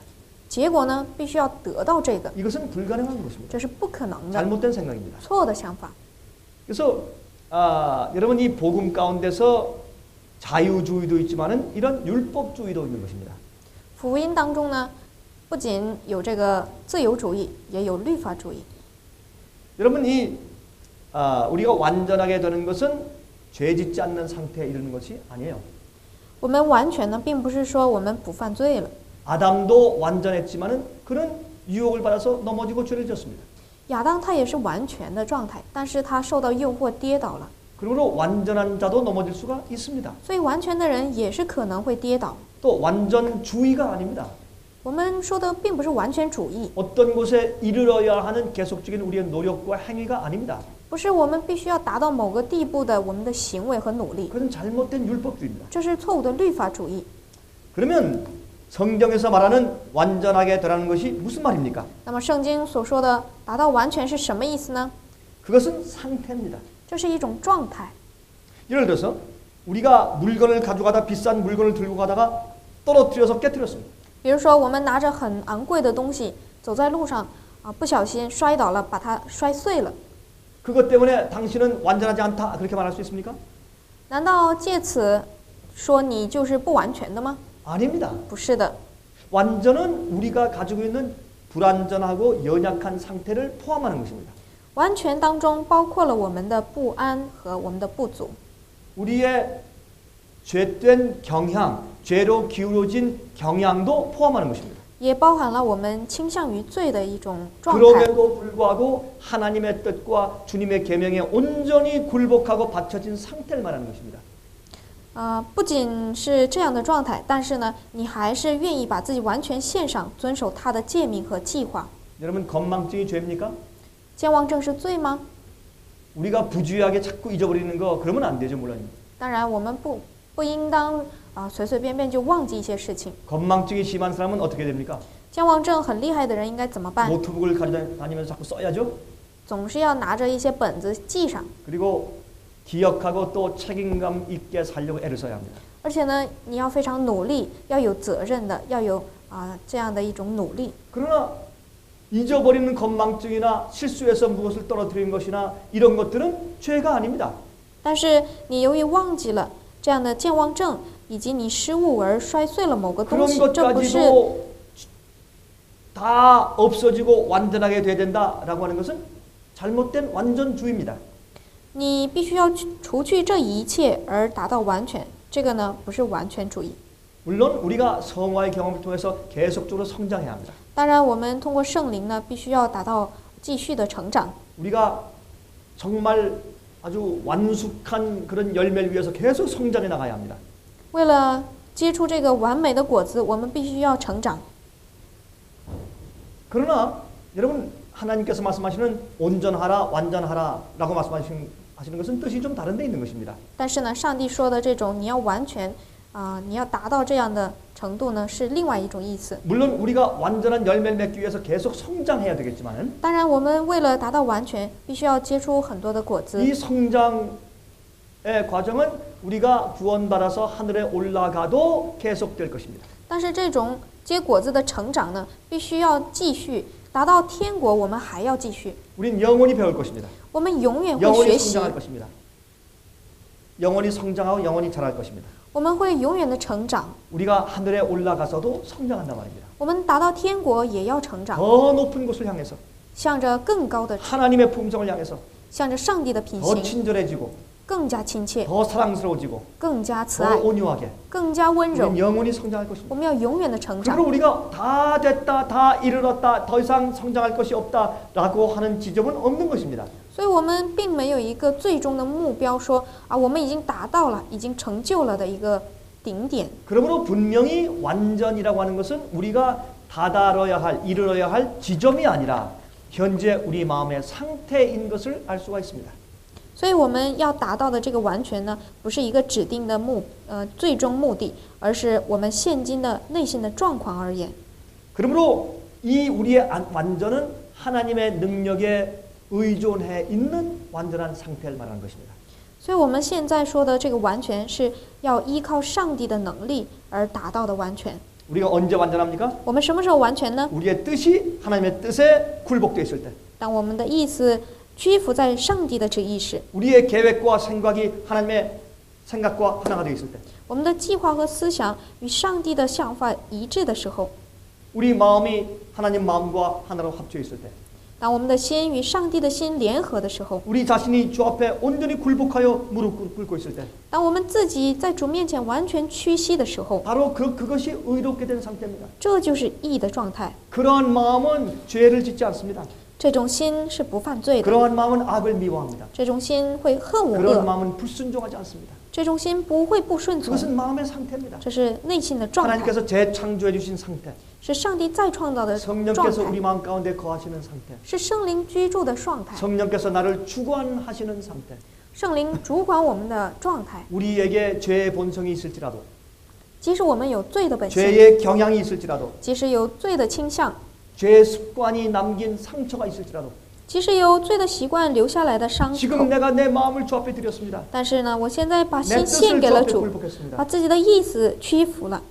结果呢，必须要得到这个， 이것은 불가능한 것입니다. 这是不可能的， 잘못된 생각입니다. 错误的想法。 그래서 여러분 이 복음 가운데서 자유주의도 있지만은 이런 율법주의도 있는 것입니다. 福音当中呢，不仅有这个自由主义，也有律法主义。 여러분 우리가 완전하게 되는 것은 죄짓지 않는 상태에 이르는 것이 아니에요. 我们完全呢，并不是说我们不犯罪了。 아담도 완전했지만은 그는 유혹을 받아서 넘어지고 죄를 지었습니다. 亚当他也是完全的状态，但是他受到诱惑跌倒了， 그러므로 완전한 자도 넘어질 수가 있습니다. 所以完全的人也是可能会跌倒。 또 완전주의가 아닙니다. 我们说的并不是完全主义， 어떤 곳에 이르러야 하는 계속적인 우리의 노력과 행위가 아닙니다. 不是我们必须要达到某个地步的我们的行为和努力， 그것은 잘못된 율법주의입니다. 这是错误的律法主义。 그러면 성경에서 말하는 완전하게 되라는 것이 무슨 말입니까? 那么圣经所说的达到完全是什么意思呢？ 그것은 상태입니다. 这是一种状态。 예를 들어서 우리가 물건을 가져가다 비싼 물건을 들고 가다가 떨어뜨려서 깨뜨렸습니다. 比如说，我们拿着很昂贵的东西走在路上不小心摔倒了，把它摔碎了。 그것 때문에 당신은 완전하지 않다 그렇게 말할 수 있습니까? 难道借此说你就是不完全的吗？ 아닙니다. 不是的， 완전은 우리가 가지고 있는 불완전하고 연약한 상태를 포함하는 것입니다. 完全当中包括了我们的不安和我们的不足， 우리의 죄된 경향, 죄로 기울어진 경향도 포함하는 것입니다. 也包含了我们倾向于罪的一种状态。 그럼에도 불구하고 하나님의 뜻과 주님의 계명에 온전히 굴복하고 바쳐진 상태를 말하는 것입니다. 不仅是这样的状态，但是呢，你还是愿意把自己完全献上，遵守他的诫命和计划。 여러분 건망증이 죄입니까? 健忘症是罪吗？ 우리가 부주의하게 자꾸 잊어버리는 거 그러면 안 되죠 물론. 当然，我们不应当随随便便就忘记一些事情。 건망증이 심한 사람은 어떻게 됩니까? 健忘症很厉害的人应该怎么办？ 노트북을 가져다니면서 자꾸 써야죠. 总是要拿着一些本子记上， 그리고 기억하고 또 책임감 있게 살려고 애를 써야 합니다. 而且呢，你要非常努力，要有责任的，要有这样的一种努力。 그러나 잊어버리는 건망증이나 실수해서 무엇을 떨어뜨리는 것이나 이런 것들은 죄가 아닙니다. 但是你由于忘记了这样的健忘症，以及你失误而摔碎了某个东 그런 西，这不是 것까지도 다 없어지고 완전하게 돼야 된다라고 하는 것은 잘못된 완전주의입니다. 你必须要除去这一切而达到完全，这个呢不是完全主义。 물론 우리가 성화의 경험을 통해서 계속적으로 성장해야 합니다. 当然，我们通过圣灵呢，必须要达到继续的成长。 우리가 정말 아주 완숙한 그런 열매를 위해서 계속 성장해 나가야 합니다. 为了结出这个完美的果子，我们必须要成长。 그러나 여러분 하나님께서 말씀하시는 온전하라 완전하라라고 말씀하시는 것은 뜻이 좀 다른 데 있는 것입니다. 但是呢，上帝说的这种你要完全你要达到这样的程度呢，是另外一种意思。 물론 우리가 완전한 열매를 맺기 위해서 계속 성장해야 되겠지만은 当然，我们为了达到完全，必须要结出很多的果子。 이 성장의 과정은 우리가 구원받아서 하늘에 올라가도 계속될 것입니다. 但是这种结果子的成长呢，必须要继续达到天国，我们还要继续。 우린 영원히 배울 것입니다. 我们永远会 영원히 学习， 성장할 것입니다. 영원히 성장하고 영원히 자랄 것입니다. 我们会永远的成长。 우리가 하늘에 올라가서도 성장한단 말입니다. 我们达到天国也要成长， 더 높은 곳을 향해서 向着更高的， 하나님의 품성을 향해서 向着上帝的品 더 行， 친절해지고 更加亲切， 더 사랑스러워지고 更加慈 더 爱， 온유하게 更加温柔 우리는 。 영원히 성장할 것입니다. 我们要永远的成长。 그리고 우리가 다 됐다, 다 이르렀다, 더 이상 성장할 것이 없다라고 하는 지점은 없는 것입니다. 所以我们并没有一个最终的目标说，我们已经达到了，已经成就了的一个顶点。 그러므로 분명히 완전이라고 하는 것은 우리가 다다뤄야 할, 이르러야 할 지점이 아니라 현재 우리 마음의 상태인 것을 알 수가 있습니다. 所以我们要达到的这个完全呢，不是一个指定的最终目的，而是我们现今的内心的状况而言。 그러므로 이 우리의 완전은 하나님의 능력에 의존해 있는 완전한 상태를 말하는 것입니다. 所以我们现在说的这个完全，是要依靠上帝的能力而达到的完全。 우리가 언제 완전합니까? 我们什么时候完全呢？ 우리의 뜻이 하나님의 뜻에 굴복되어 있을 때. 当我们的意思屈服在上帝的旨意时， 우리의 계획과 생각이 하나님의 생각과 하나가 되어 있을 때. 我们的计划和思想与上帝的想法一致的时候， 우리 마음이 하나님 마음과 하나로 합쳐 있을 때. 当我们的心与上帝的心联合的时候， 우리 자신이 주 앞에 온전히 굴복하여 무릎 꿇고 있을 때. 当我们自己在主面前完全屈膝的时候， 바로 그것이 의롭게 된 상태입니다. 这就是义的状态。 그러한 마음은 죄를 짓지 않습니다. 这种心是不犯罪的， 그러한 마음은 악을 미워합니다. 这种心会恨恶 그런 恶， 마음은 불순종하지 않습니다. 这种心不会不顺从， 그것은 마음의 상태입니다. 这是内心的状态， 하나님께서 재창조해 주신 상태. 是上帝再创造的状 성령께서 态， 우리 마음 가운데 거하시는 상태. 是圣灵居住的状态， 성령께서 나를 주관하시는 상태. 圣灵主管我们的状态。 우리에게 죄의 본성이 있을지라도, 即使我们有罪的本性， 죄의 경향이 있을지라도, 即使有罪的倾向， 죄의 습관이 남긴 상처가 있을지라도, 即使有罪的习惯留下来的伤口， 지금 내가 내 마음을 주 앞에 드렸습니다. 但是呢，我现在把 내 心献 뜻을 给 주 了 앞에 主， 굴복했습니다. 把自己的意思屈服了。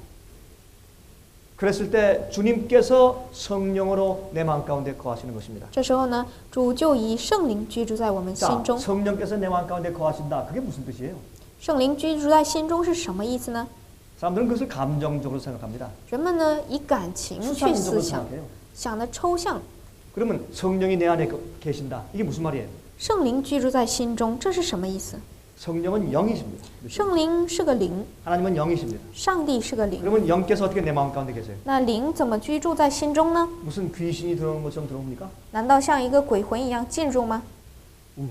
그랬을 때 주님께서 성령으로 내 마음 가운데 거하시는 것입니다. 这时候呢，主就以圣灵居住在我们 자, 心中。 성령께서 내 마음 가운데 거하신다. 그게 무슨 뜻이에요? 圣灵居住在心中是什么意思呢？ 사람들은 그것을 감정적으로 생각합니다. 人们呢以感情去 수상적으로 思想， 생각해요. 想的抽象。 그러면 성령이 내 안에 계신다. 이게 무슨 말이에요? 圣灵居住在心中，这是什么意思？ 성령은 영이십니다. 圣灵是个灵， 하나님은 영이십니다. 上帝是个灵， 그러면 영께서 어떻게 내 마음 가운데 계세요? 那灵怎么居住在心中呢？ 무슨 귀신이 들어오는 것처럼 들어옵니까? 难道像一个鬼魂一样进入吗？ 그래서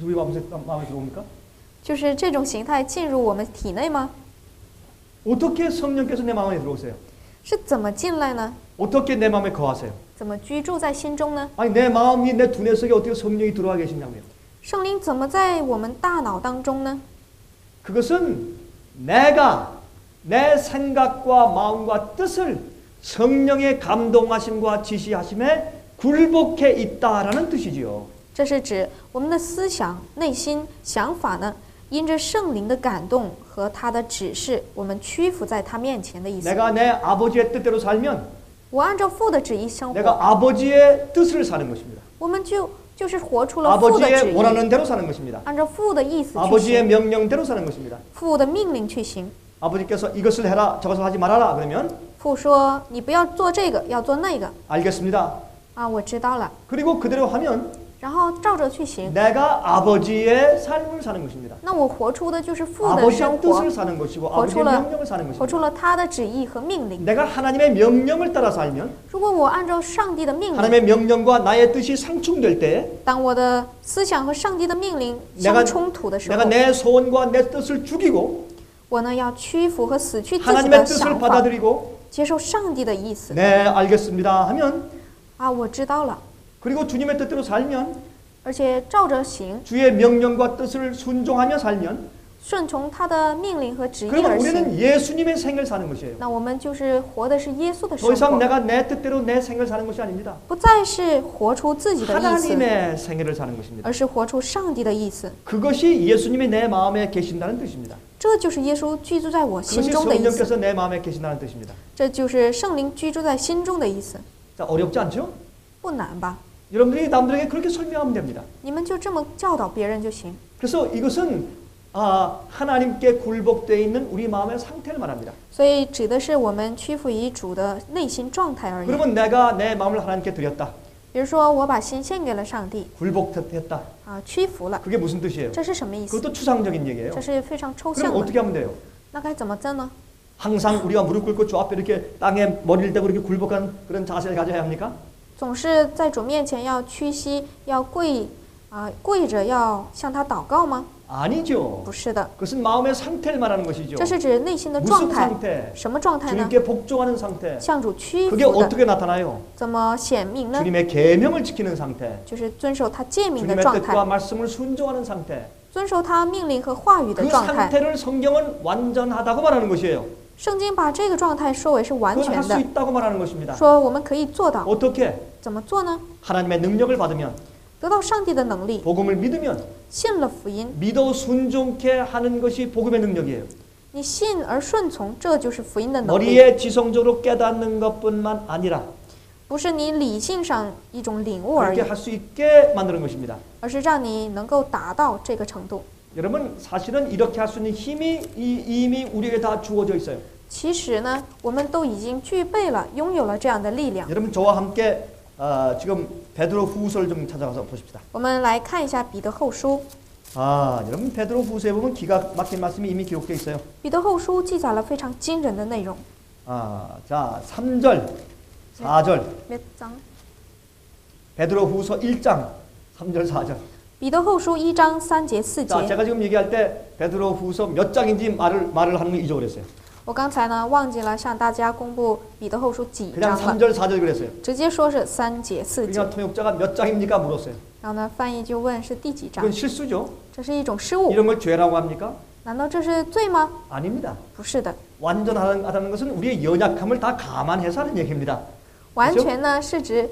우리 마음에 들어옵니까? 就是这种形态进入我们体内吗？ 어떻게 성령께서 내 마음에 들어오세요? 是怎么进来呢？ 어떻게 내 마음에 거하세요? 怎么居住在心中呢？ 아니 내 마음이 내 두뇌 속에 어떻게 성령이 들어와 계시냐고요. 圣灵怎么在我们大脑当中呢？ 그것은 내가 내 생각과 마음과 뜻을 성령의 감동하심과 지시하심에 굴복해 있다라는 뜻이지요. 这是指我们的思想、内心、想法呢，因着圣灵的感动和他的指示，我们屈服在他面前的意思。 내가 내 아버지의 뜻대로 살면 我按照父的旨意生 내가 活， 아버지의 뜻을 사는 것입니다. 我们就就是活出了父的旨 아버지의 意， 원하는 대로 사는 것입니다. 按照父的意思去 아버지의 行， 명령대로 사는 것입니다. 父的命令去行。 아버지께서 이것을 해라 저것을 하지 말아라 그러면 父说你不要做这个，要做那个 알겠습니다. 啊，我知道了， 그리고 그대로 하면 然后照着去行。 내가 아버지의 삶을 사는 것입니다. 那我活出的就是父的 아버지의 生活 뜻을 ， 사는 것이고 아버지의 거꾸로- 명령을 사는 活出 것입니다. 了他的旨意和命令。 내가 하나님의 명령을 따라 살면 如果我按照上帝的命令， 하나님의 명령과 나의 뜻이 상충될 때 当我的思想和上帝的命令 내가 相冲突的时 내가 候， 내 소원과 내 뜻을 죽이고 我呢要屈服和死去自己 하나님의 的 뜻을 想法， 받아들이고 接受上帝的意思。 네 알겠습니다 하면 啊，我知道了， 그리고 주님의 뜻대로 살면 而且照着行， 주의 명령과 뜻을 순종하며 살면 顺从他的命令和旨意 그러면 而行。 우리는 예수님의 생을 사는 것이에요. 那我们就是活的是耶稣的 더 生 이상 活， 내가 내 뜻대로 내 생을 사는 것이 아닙니다. 不再是活出自己的意思， 하나님의 생애를 사는 것입니다. 而是活出上帝的意思。 그것이 예수님이 내 마음에 계신다는 뜻입니다. 这就是耶稣居住在我心 그것이 中的意思， 성령께서 내 마음에 계신다는 뜻입니다. 这就是圣灵居住在心中的意思。 자, 어렵지 않죠? 不难吧？ 여러분들이 남들에게 그렇게 설명하면 됩니다. 你们就这么教导别人就行。 그래서 이것은 하나님께 굴복되어 있는 우리 마음의 상태를 말합니다. 所以指的是我们屈服于主的内心状态而已。 그러면 내가 내 마음을 하나님께 드렸다. 比如说，我把心献给了上帝， 굴복했다. 啊，屈服了， 그게 무슨 뜻이에요? 这是什么意思？ 그것도 추상적인 얘기예요. 这是非常抽 그럼 象的。 어떻게 하면 돼요? 那该怎么做呢？ 항상 우리가 무릎 꿇고 주 앞에 이렇게 땅에 머리를 대고 이렇게 굴복한 그런 자세를 가져야 합니까? 总是在主面前要屈膝，要跪着要向他祷告吗？ 아니죠. 不是的， 그것은 마음의 상태를 말하는 것이죠. 这是指内心的 무슨 状态。 상태? 什么状态呢？ 주님께 복종하는 상태. 向主屈 그게 服的， 어떻게 나타나요? 怎么显明呢？ 주님의 계명을 지키는 상태. 就是遵守他诫命的 주님의 状 뜻과 态， 말씀을 순종하는 상태. 遵守他命令和话语的 그 状态。 상태를 성경은 완전하다고 말하는 것이에요. 圣经把这个状态说为是完 그걸 全 할 수 的， 있다고 말하는 것입니다. 说我们可以做到。 어떻게? 怎么做呢？ 하나님의 능력을 받으면 得到上帝的能力， 복음을 믿으면 信了福音， 믿어 순종케 하는 것이 복음의 능력이에요. 你信而顺从，这就是福音的能力， 머리에 지성적으로 깨닫는 것뿐만 아니라 不是你理性上一种领悟而已 그렇게 ， 할 수 있게 만드는 것입니다. 而是让你能够达到这个程度。 여러분 사실은 이렇게 할 수 있는 힘이 이미 우리에게 다 주어져 있어요. 其实呢，我们都已经具备了，拥有了这样的力量。 여러분 저와 함께 지금 베드로 후서를 좀 찾아가서 보십시다. 我们来看一下彼得后书。 여러분 베드로 후서에 보면 기가 막힌 말씀이 이미 기록되어 있어요. 彼得后书记载了非常惊人的内容。 자 3절, 4절 몇 장？ 베드로 후서 1장 3절, 4절. 彼得后书1章3节4 자 节。 제가 지금 얘기할 때 베드로 후서 몇 장인지 말을 하는 거 잊어버렸어요. 我刚才呢忘记了向大家公布彼得后书几 그냥 章了， 3절, 4절 그랬어요. 直接说是3节4节。 그냥 통역자가 몇 장입니까 물었어요. 然后呢，翻译就问是第几章 그건 ？ 실수죠. 这是一种失误， 이런 걸 죄라고 합니까? 难道这是罪吗？ 아닙니다. 不是的， 완전하다는 것은 우리의 연약함을 다 감안해서 하는 얘기입니다. 完全呢是指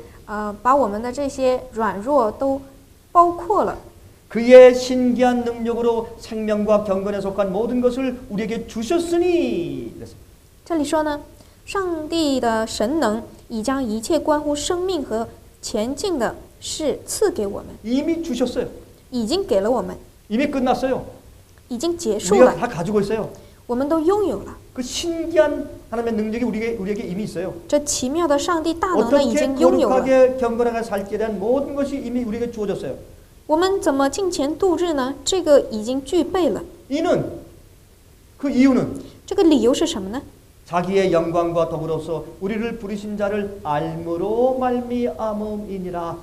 把我们的这些软弱都包括了。 그의 신기한 능력으로 생명과 경건에 속한 모든 것을 우리에게 주셨으니. 这里说呢，上帝的神能已将一切关乎生命和前进的事赐给我们， 이미 주셨어요. 已经给了我们， 이미 끝났어요. 已经结束 우리가 了， 다 가지고 있어요. 我们都拥有了。 그 신기한 하나님의 능력이 우리에게 이미 있어요. 这奇妙的上帝大能呢，已 어떻게 经拥有了。 거룩하게 경건하게 살게 대한 모든 것이 이미 우리에게 주어졌어요. 我们怎么敬虔度日呢？这个已经具备了。 이는 그 이유는 这个理由是什么呢？ 자기의 영광과 더불어서 우리를 부르신 자를 알므로 말미암음이니라.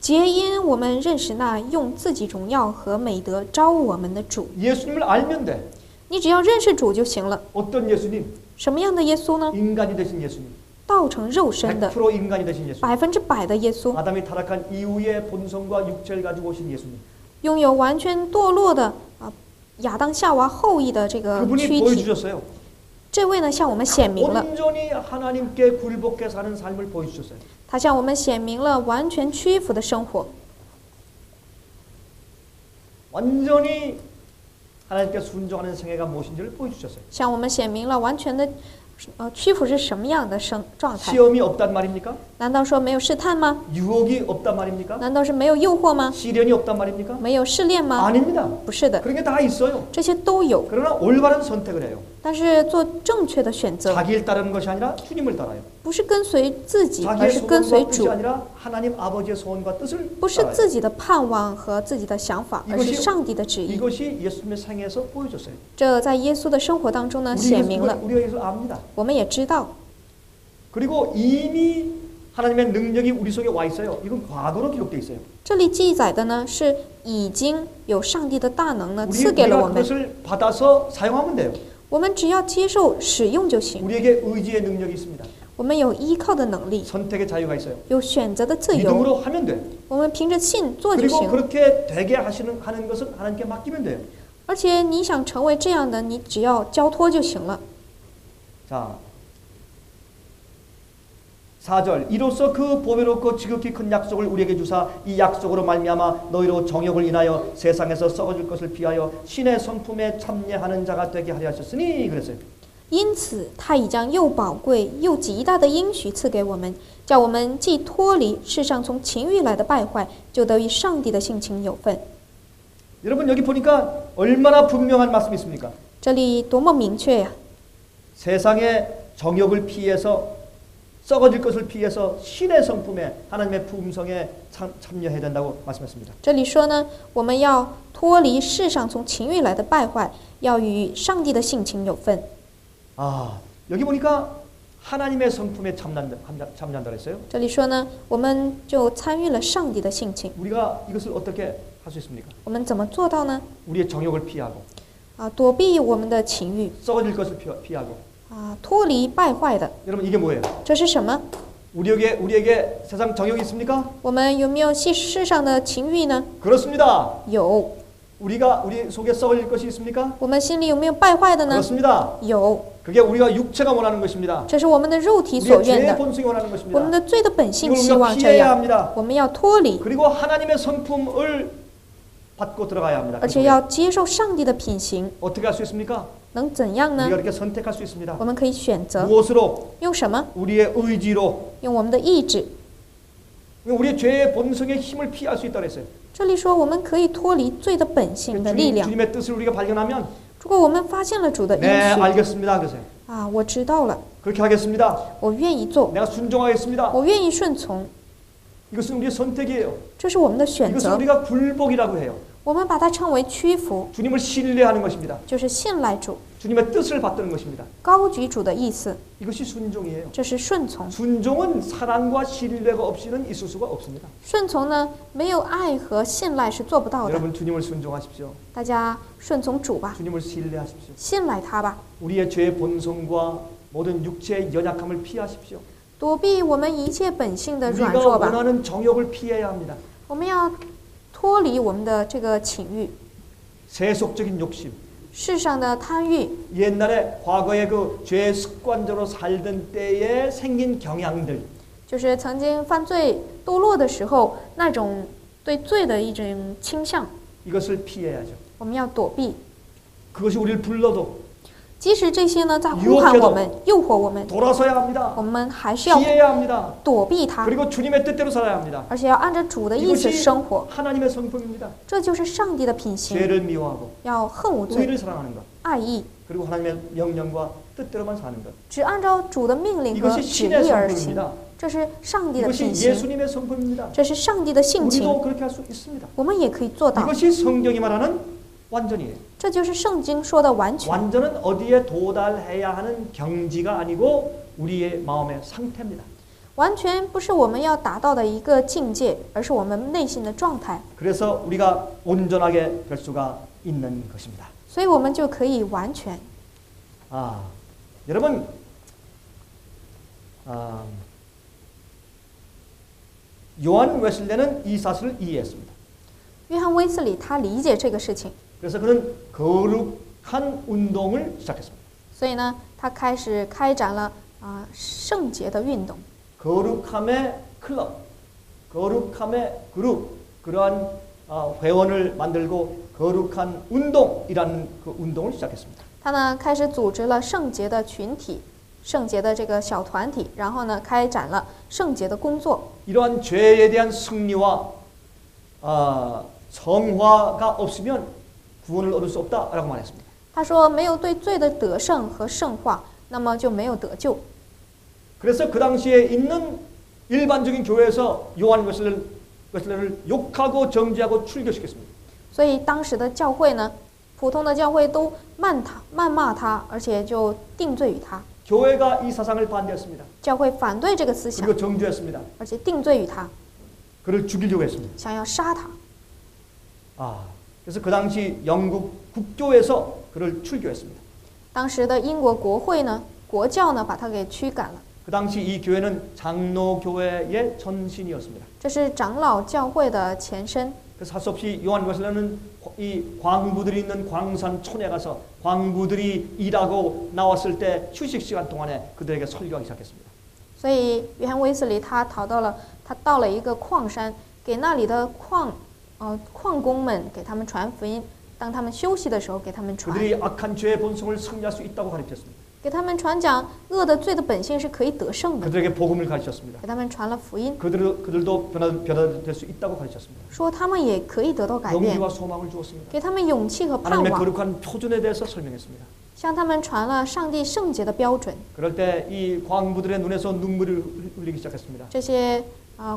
皆因我们认识那用自己荣耀和美德招我们的主。 예수님을 알면 돼. 你只要认识主就行了。 어떤 예수님? 什么样的耶稣呢？ 인간이 되신 예수님. 道成肉身的， 100% 인간이 되신 예수님. 100%的耶稣， 아담이 타락한 이후의 본성과 육체를 가지고 오신 예수님. 拥有完全堕落的亚当夏娃后裔的这个 그분이 躯体。 보여주셨어요. 这位呢，向我们显明了， 온전히 하나님께 굴복해 사는 삶을 보여주셨어요. 他向我们显明了完全屈服的生活， 완전히 하나님께 순종하는 생애가 무엇인지를 보여주셨어요. 向我们显明了完全的屈服是什么样的状态？ 시험이 없단 말입니까? 难道说没有试探吗？ 유혹이 없단 말입니까? 难道是没有诱惑吗？ 시련이 없단 말입니까? 没有试炼吗？ 아닙니다. 不是的， 그런 게 다 있어요. 这些都有。 그러나 올바른 선택을 해요. 但是做正确的选择， 자기를 따르는 것이 아니라 주님을 따라요. 不是跟随自己，而 자기의 是跟随 소원과 뜻이 主。 아니라 하나님 아버지의 소원과 뜻을 不是 따라요. 自己的盼望和自己的想法，而是上帝的旨意。 이것이 예수님의 생애에서 보여줬어요. 这在耶稣的生活当中呢，显明了， 우리가 이것을 압니다. 我们也知道。 그리고 이미 하나님의 능력이 우리 속에 와 있어요. 이건 과거로 기록되어 있어요. 这里记载的呢，是已经有上帝的大能呢赐给了我 우리가 们， 그것을 받아서 사용하면 돼요. 我们只要接受使用就行。 우리에게 의지의 능력이 있습니다. 我们有依靠的能力， 선택의 자유가 있어요. 有选择的自由， 믿음으로 하면 돼. 我们凭着信做就 그리고 行。 그렇게 되게 하는 것은 하나님께 맡기면 돼요. 而且你想成为这样的，你只要交托就行了。 자, 4절 이로써 그 보배롭고 지극히 큰 약속을 우리에게 주사 이 약속으로 말미암아 너희로 정욕을 인하여 세상에서 썩어질 것을 피하여 신의 성품에 참여하는 자가 되게 하려 하셨으니 그랬어요. 因此，他已将又宝贵又极大的应许赐给我们，叫我们既脱离世上从情欲来的败坏，就得与上帝的性情有份。 여러분 여기 보니까 얼마나 분명한 말씀이 있습니까? 这里多么明确呀！ 세상의 정욕을 피해서 썩어질 것을 피해서 신의 성품에 하나님의 품성에 참여해야 된다고 말씀했습니다. 这里说呢，我们要脱离世上从情欲来的败坏，要与上帝的性情有份。 아, 여기 보니까 하나님의 성품에 참여한다 그랬어요. 这里说呢，我们就参与了上帝的性情。 우리가 이것을 어떻게 할 수 있습니까? 我们怎么做到呢？ 우리의 정욕을 피하고 躲避我们的情欲， 썩어질 것을 피하고 脱离败坏的。 여러분 이게 뭐예요? 这是什么？ 우리에게 세상 정욕이 있습니까? 我们有没有世上的情欲呢？ 그렇습니다. 有。 우리 속에 썩어질 것이 있습니까? 我们心里有没有败坏的呢？ 그렇습니다. 有。 그게 우리가 육체가 원하는 것입니다. 这是我们的肉体所 우리의 愿 죄의 的， 본성이 원하는 我 것입니다. 们的罪的本性 이걸 希 우리가 望这 피해야 样。 합니다. 我们要脱离， 그리고 하나님의 성품을 받고 들어가야 합니다. 而且要接受上帝的品行。 어떻게 할 수 있습니까? 能怎样呢 우리가 ？ 이렇게 선택할 수 있습니다. 我们可以选择 무엇으로? 用什么？ 우리의 의지로. 用我们的意志。 우리의 죄의 본성의 힘을 피할 수 있다고 했어요. 这里说我们可以脱离罪的本性的力量。 주님의 뜻을 우리가 발견하면 如果我们发现了主的应 네 许， 알겠습니다. 그러세요. 我知道了， 그렇게 하겠습니다. 我愿意做， 내가 순종하겠습니다. 我愿意顺从， 이것은 우리의 선택이에요. 这是我们的选 이것을 择。 우리가 굴복이라고 해요. 我们把它称为屈服， 주님을 신뢰하는 것입니다. 就是信赖主， 주님의 뜻을 받드는 것입니다. 高举主的意思， 이것이 순종이에요. 这是顺从。 순종은 사랑과 신뢰가 없이는 있을 수가 없습니다. 顺从呢，没有爱和信赖是做不到的。 여러분 주님을 순종하십시오. 大家顺从主吧， 주님을 신뢰하십시오. 信赖他吧， 우리의 죄의 본성과 모든 육체의 연약함을 피하십시오. 躲避我们一切本性的软 우리가 弱吧。 원하는 정욕을 피해야 합니다. 我们要脱离我们的这个情欲， 세속적인 욕심. 世上的贪欲， 옛날에 과거에 그 죄의 습관적으로 살던 때에 생긴 경향들. 就是曾经犯罪堕落的时候那种对罪的一种倾向， 이것을 피해야죠. 我们要躲避。 그것이 우리를 불러도 即使这些呢在呼喊我们、诱惑我们， 돌아서야 합니다. 我们还是要 피해야 합니다. 躲避它， 그리고 주님의 뜻대로 살아야 합니다. 而且要按照主的意思 이것이 生活。 하나님의 성품입니다. 这就是上帝的品行， 죄를 미워하고 要恨无罪、 의를 사랑하는 것. 爱义， 그리고 하나님의 명령과 뜻대로만 사는 것. 只按照主的命令和 이것이 旨 신의 意而行。 성품입니다. 这是上帝的 이것이 品行， 예수님의 성품입니다. 这是上帝的性 우리도 情， 그렇게 할 수 있습니다. 我们也可以做到。 이것이 성경이 말하는 완전이에요. 这就是圣经说的完全。 완전은 어디에 도달해야 하는 경지가 아니고 우리의 마음의 상태입니다. 完全不是我们要达到的一个境界，而是我们内心的状态。 그래서 우리가 온전하게 될 수가 있는 것입니다. 所以我们就可以完全。 여러분, 요한 웨슬레는 이 사실을 이해했습니다. 约翰威斯理他理解这个事情， 그래서 그는 거룩한 운동을 시작했습니다. 所以呢，他开始开展了圣洁的运动， 거룩함의 클럽, 거룩함의 그룹, 그러한 회원을 만들고 거룩한 운동이라는 그 운동을 시작했습니다. 他呢开始组织了圣洁的群体，圣洁的这个小团体，然后呢，开展了圣洁的工作。 이러한 죄에 대한 승리와 정화가 없으면 구원을 얻을 수 없다라고 말했습니다. 他说，没有对罪的得胜和圣化，那么就没有得救。 그래서 그 당시에 있는 일반적인 교회에서 요한 웨슬레를 욕하고 정죄하고 출교시켰습니다. 所以当时的教会呢，普通的教会都谩骂他，而且就定罪于他。 교회가 이 사상을 반대했습니다. 教会反对这个思想， 그리고 정죄했습니다. 而且定罪于他， 그를 죽이려고 했습니다. 想要杀他。 그래서 그 당시 영국 국교에서 그를 출교했습니다. 当时的英国国会呢，国教呢，把他给驱赶了。 그 당시 이 교회는 장로교회의 전신이었습니다. 这是长老教会的前身。 그래서 할 수 없이 요한 웨슬레는 이 광부들이 있는 광산촌에 가서 광부들이 일하고 나왔을 때 휴식 시간 동안에 그들에게 설교하기 시작했습니다. 所以约翰卫斯理他到了一个矿山，给那里的矿工们给他们传福音。当他们休息的时候，给他们传。 그들이 악한 죄의 본성을 승리할 수 있다고 가르쳤습니다. 给他们传讲恶的罪的本性是可以得胜的。 그들에게 복음을 가르쳤습니다. 给他们传了福音， 그들도 변화될 수 있다고 가르쳤습니다. 说他们也可以得到改变， 용기와 소망을 주었습니다. 给他们勇气和盼 하나님의 望， 거룩한 표준에 대해서 설명했습니다. 向他们传了上帝圣洁的标准。 그럴 때 이 광부들의 눈에서 눈물을 흘리기 시작했습니다. 这些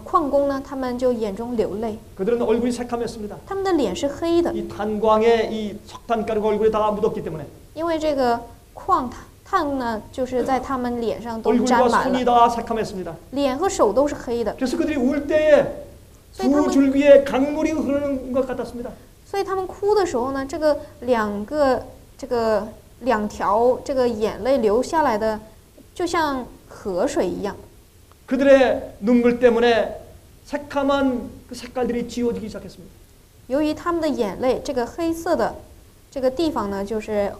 矿工呢，他们就眼中流泪， 그들은 얼굴이 새카맸습니다. 他们的脸是黑的， 이 탄광에 이 석탄가루가 얼굴에 다 묻었기 때문에 因为这个碳呢，就是在他们脸上都 얼굴과 沾满 손이 了， 다 새카맸습니다. 脸和手都是黑的， 그래서 그들이 울 때에 네, 두 줄기에 강물이 흐르는 것 같았습니다. 所以他们哭的时候呢，这个两条这个眼泪流下来的，就像河水一样。 그들의 눈물 때문에 새카만 그 색깔들이 지워지기 시작했습니다. 由于他们的眼泪，这个黑色的这个地方呢，就是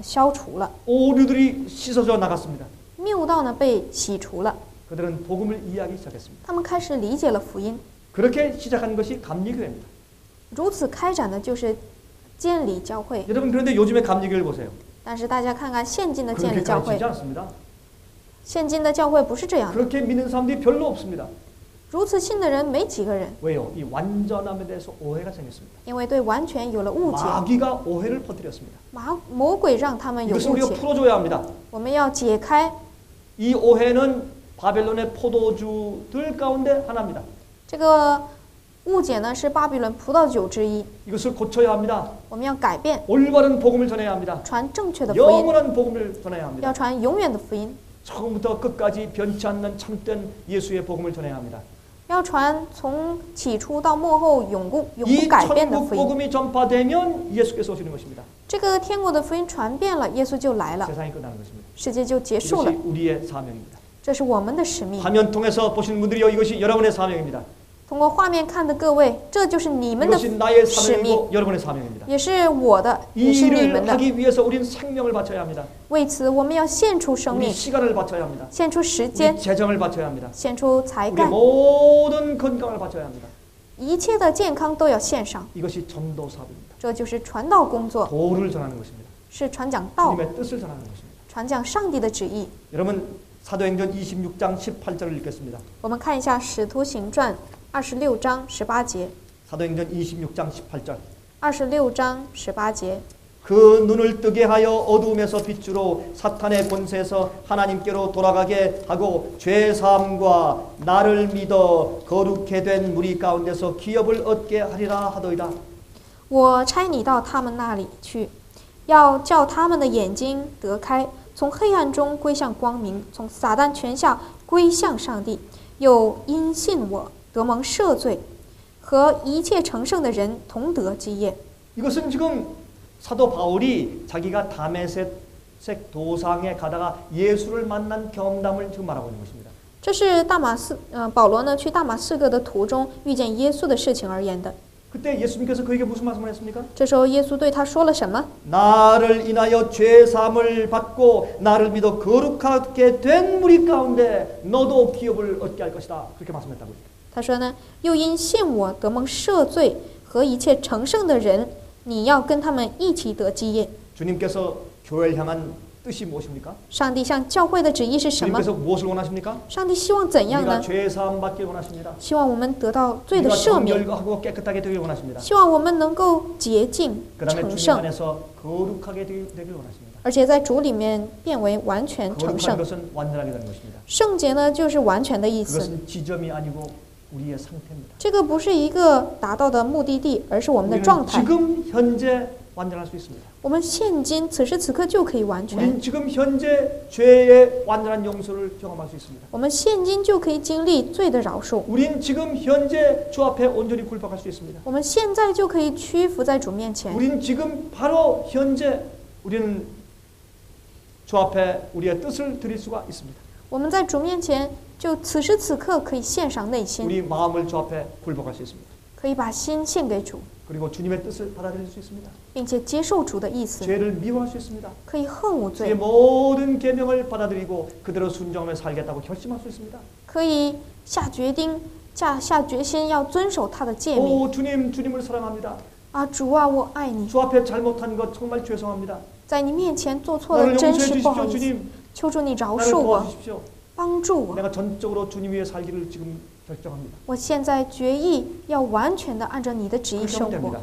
消除了， 오류들이 씻어져 나갔습니다. 谬道呢被洗除了， 그들은 복음을 이해하기 시작했습니다. 他们开始理解了福音。 그렇게 시작한 것이 감리교회입니다. 如此开展的就是建理教会。 여러분 그런데 요즘의 감리교회를 보세요. 但是大家看看现今的建 그렇게 理教会 가르치지 ， 않습니다. 现今的教会不是这样的， 그렇게 믿는 사람들이 별로 없습니다. 如此信的人没几个人， 왜요? 이 완전함에 대해서 오해가 생겼습니다. 因为对完全有了误解， 마귀가 오해를 퍼뜨렸습니다. 魔鬼让他们有 이것을 误 우리가 解。 풀어줘야 합니다. 我们要解开 이 오해는 바벨론의 포도주들 가운데 하나입니다. 这个误解呢，是巴比伦葡萄酒之一， 이것을 고쳐야 합니다. 我们要改变， 올바른 복음을 전해야 합니다. 传正确的福音， 영원한 복음을 전해야 합니다. 要传永远的福音， 처음부터 끝까지 변치 않는 참된 예수의 복음을 전해야 합니다. 要传从起初到末后永不 이 改变的 천국 福音。 복음이 전파되면 예수께서 오시는 것입니다. 这个天国的福音传遍了，耶稣就来了， 세상이 끝나는 것입니다. 世界就结束了 이것이 。 우리의 사명입니다. 这是我们的使命。 화면 통해서 보시는 분들이요, 이것이 여러분의 사명입니다. 通过画面看的各位，这就是你们的 이것이 나의 使命， 사명이고 여러분의 사명입니다. 也是我的， 이 也是你们 일을 的。 하기 위해서 우리는 생명을 바쳐야 합니다. 为此，我们要献出生 우리 命， 시간을 바쳐야 합니다. 献出时间 우리 ， 재정을 바쳐야 합니다. 献出才 우리 干， 모든 건강을 바쳐야 합니다. 一切的健康都要献上。 이것이 전도 사업입니다. 这就是传道工作， 도를 전하는 것입니다. 是传讲道， 주님의 뜻을 전하는 것입니다. 传讲上帝的旨意。 여러분 사도행전 26장 18절을 읽겠습니다. 我们看一下《使徒行传》26章18节， 사도행전 26장 18절. 26章18节。 그 눈을 뜨게 하여 어두움에서 빛으로 사탄의 권세에서 하나님께로 돌아가게 하고 죄사함과 나를 믿어 거룩해 된 무리 가운데서 기업을 얻게 하리라 하더이다. 我差你到他们那里去，要叫他们的眼睛得开，从黑暗中归向光明，从撒旦权下归向上帝。又因信我得蒙赦罪，和一切成圣的人同得基业。 이것은 지금 사도 바울이 자기가 다메섹 도상에 가다가 예수를 만난 경험담을 지금 말하고 있는 것입니다. 这是保罗呢去大马士革的途中遇见耶稣的事情而言的。 그때 예수님께서 그에게 무슨 말씀을 했습니까? 这时候耶稣对他说了什么？ 나를 인하여 죄사함을 받고 나를 믿어 거룩하게 된 무리 가운데 너도 기업을 얻게 할 것이다. 그렇게 말씀했다고요. 他说呢，又因信我得蒙赦罪和一切成圣的人，你要跟他们一起得基业。 주님께서 교회를 향한 뜻이 무엇입니까? 上帝向教会的旨意是什么？ 주님께서 무엇을 원하십니까? 上帝希望怎样 우리가 呢？ 죄 사함 받길 원하십니다. 希望我们得到罪的 우리가 赦免， 정결하고 깨끗하게 되길 원하십니다. 希望我们能够洁净 그다음에 成 주님 圣， 안에서 거룩하게 되길 원하십니다. 而且在主里面变为完全成 거룩한 圣。 것은 완전하게 되는 것입니다. 圣洁呢，就是完全的意思。 그것은 지점이 아니고 우리의 상태입니다. 这个不是一个达到的目的地，而是我们的 우리는 状态。 지금 현재 완전할 수 있습니다. 我们现今此时此刻就可以完全， 우리는 지금 현재 죄의 완전한 용서를 경험할 수 있습니다. 我们现今就可以经历罪的饶恕， 우리는 지금 현재 주 앞에 온전히 굴복할 수 있습니다. 我们现在就可以屈服在主面前。 우리는 지금 바로 현재 우리는 주 앞에 우리의 뜻을 드릴 수가 있습니다. 我们在主面前，就此时此刻可以献上内心， 우리 마음을 주 앞에 굴복할 수 있습니다. 可以把心献给主， 그리고 주님의 뜻을 받아들일 수 있습니다. 并且接受主的意思， 죄를 미워할 수 있습니다. 可以恨无 주의 罪， 모든 계명을 받아들이고 그대로 순종하며 살겠다고 결심할 수 있습니다. 可以下决心要遵守他的诫命。 오 주님, 주님을 사랑합니다. 啊，主啊，我爱你， 주 앞에 잘못한 것 정말 죄송합니다. 在你面前做错 나를 了，真 용서해 是不好 주십시오, 意思， 주님. 求主你饶 나를 恕我， 도와주십시오. 帮助我。 내가 전적으로 주님 위해 살기를 지금 결정합니다. 我现在决意要完全的按照你的旨意 그렇게 生 하면 活， 됩니다.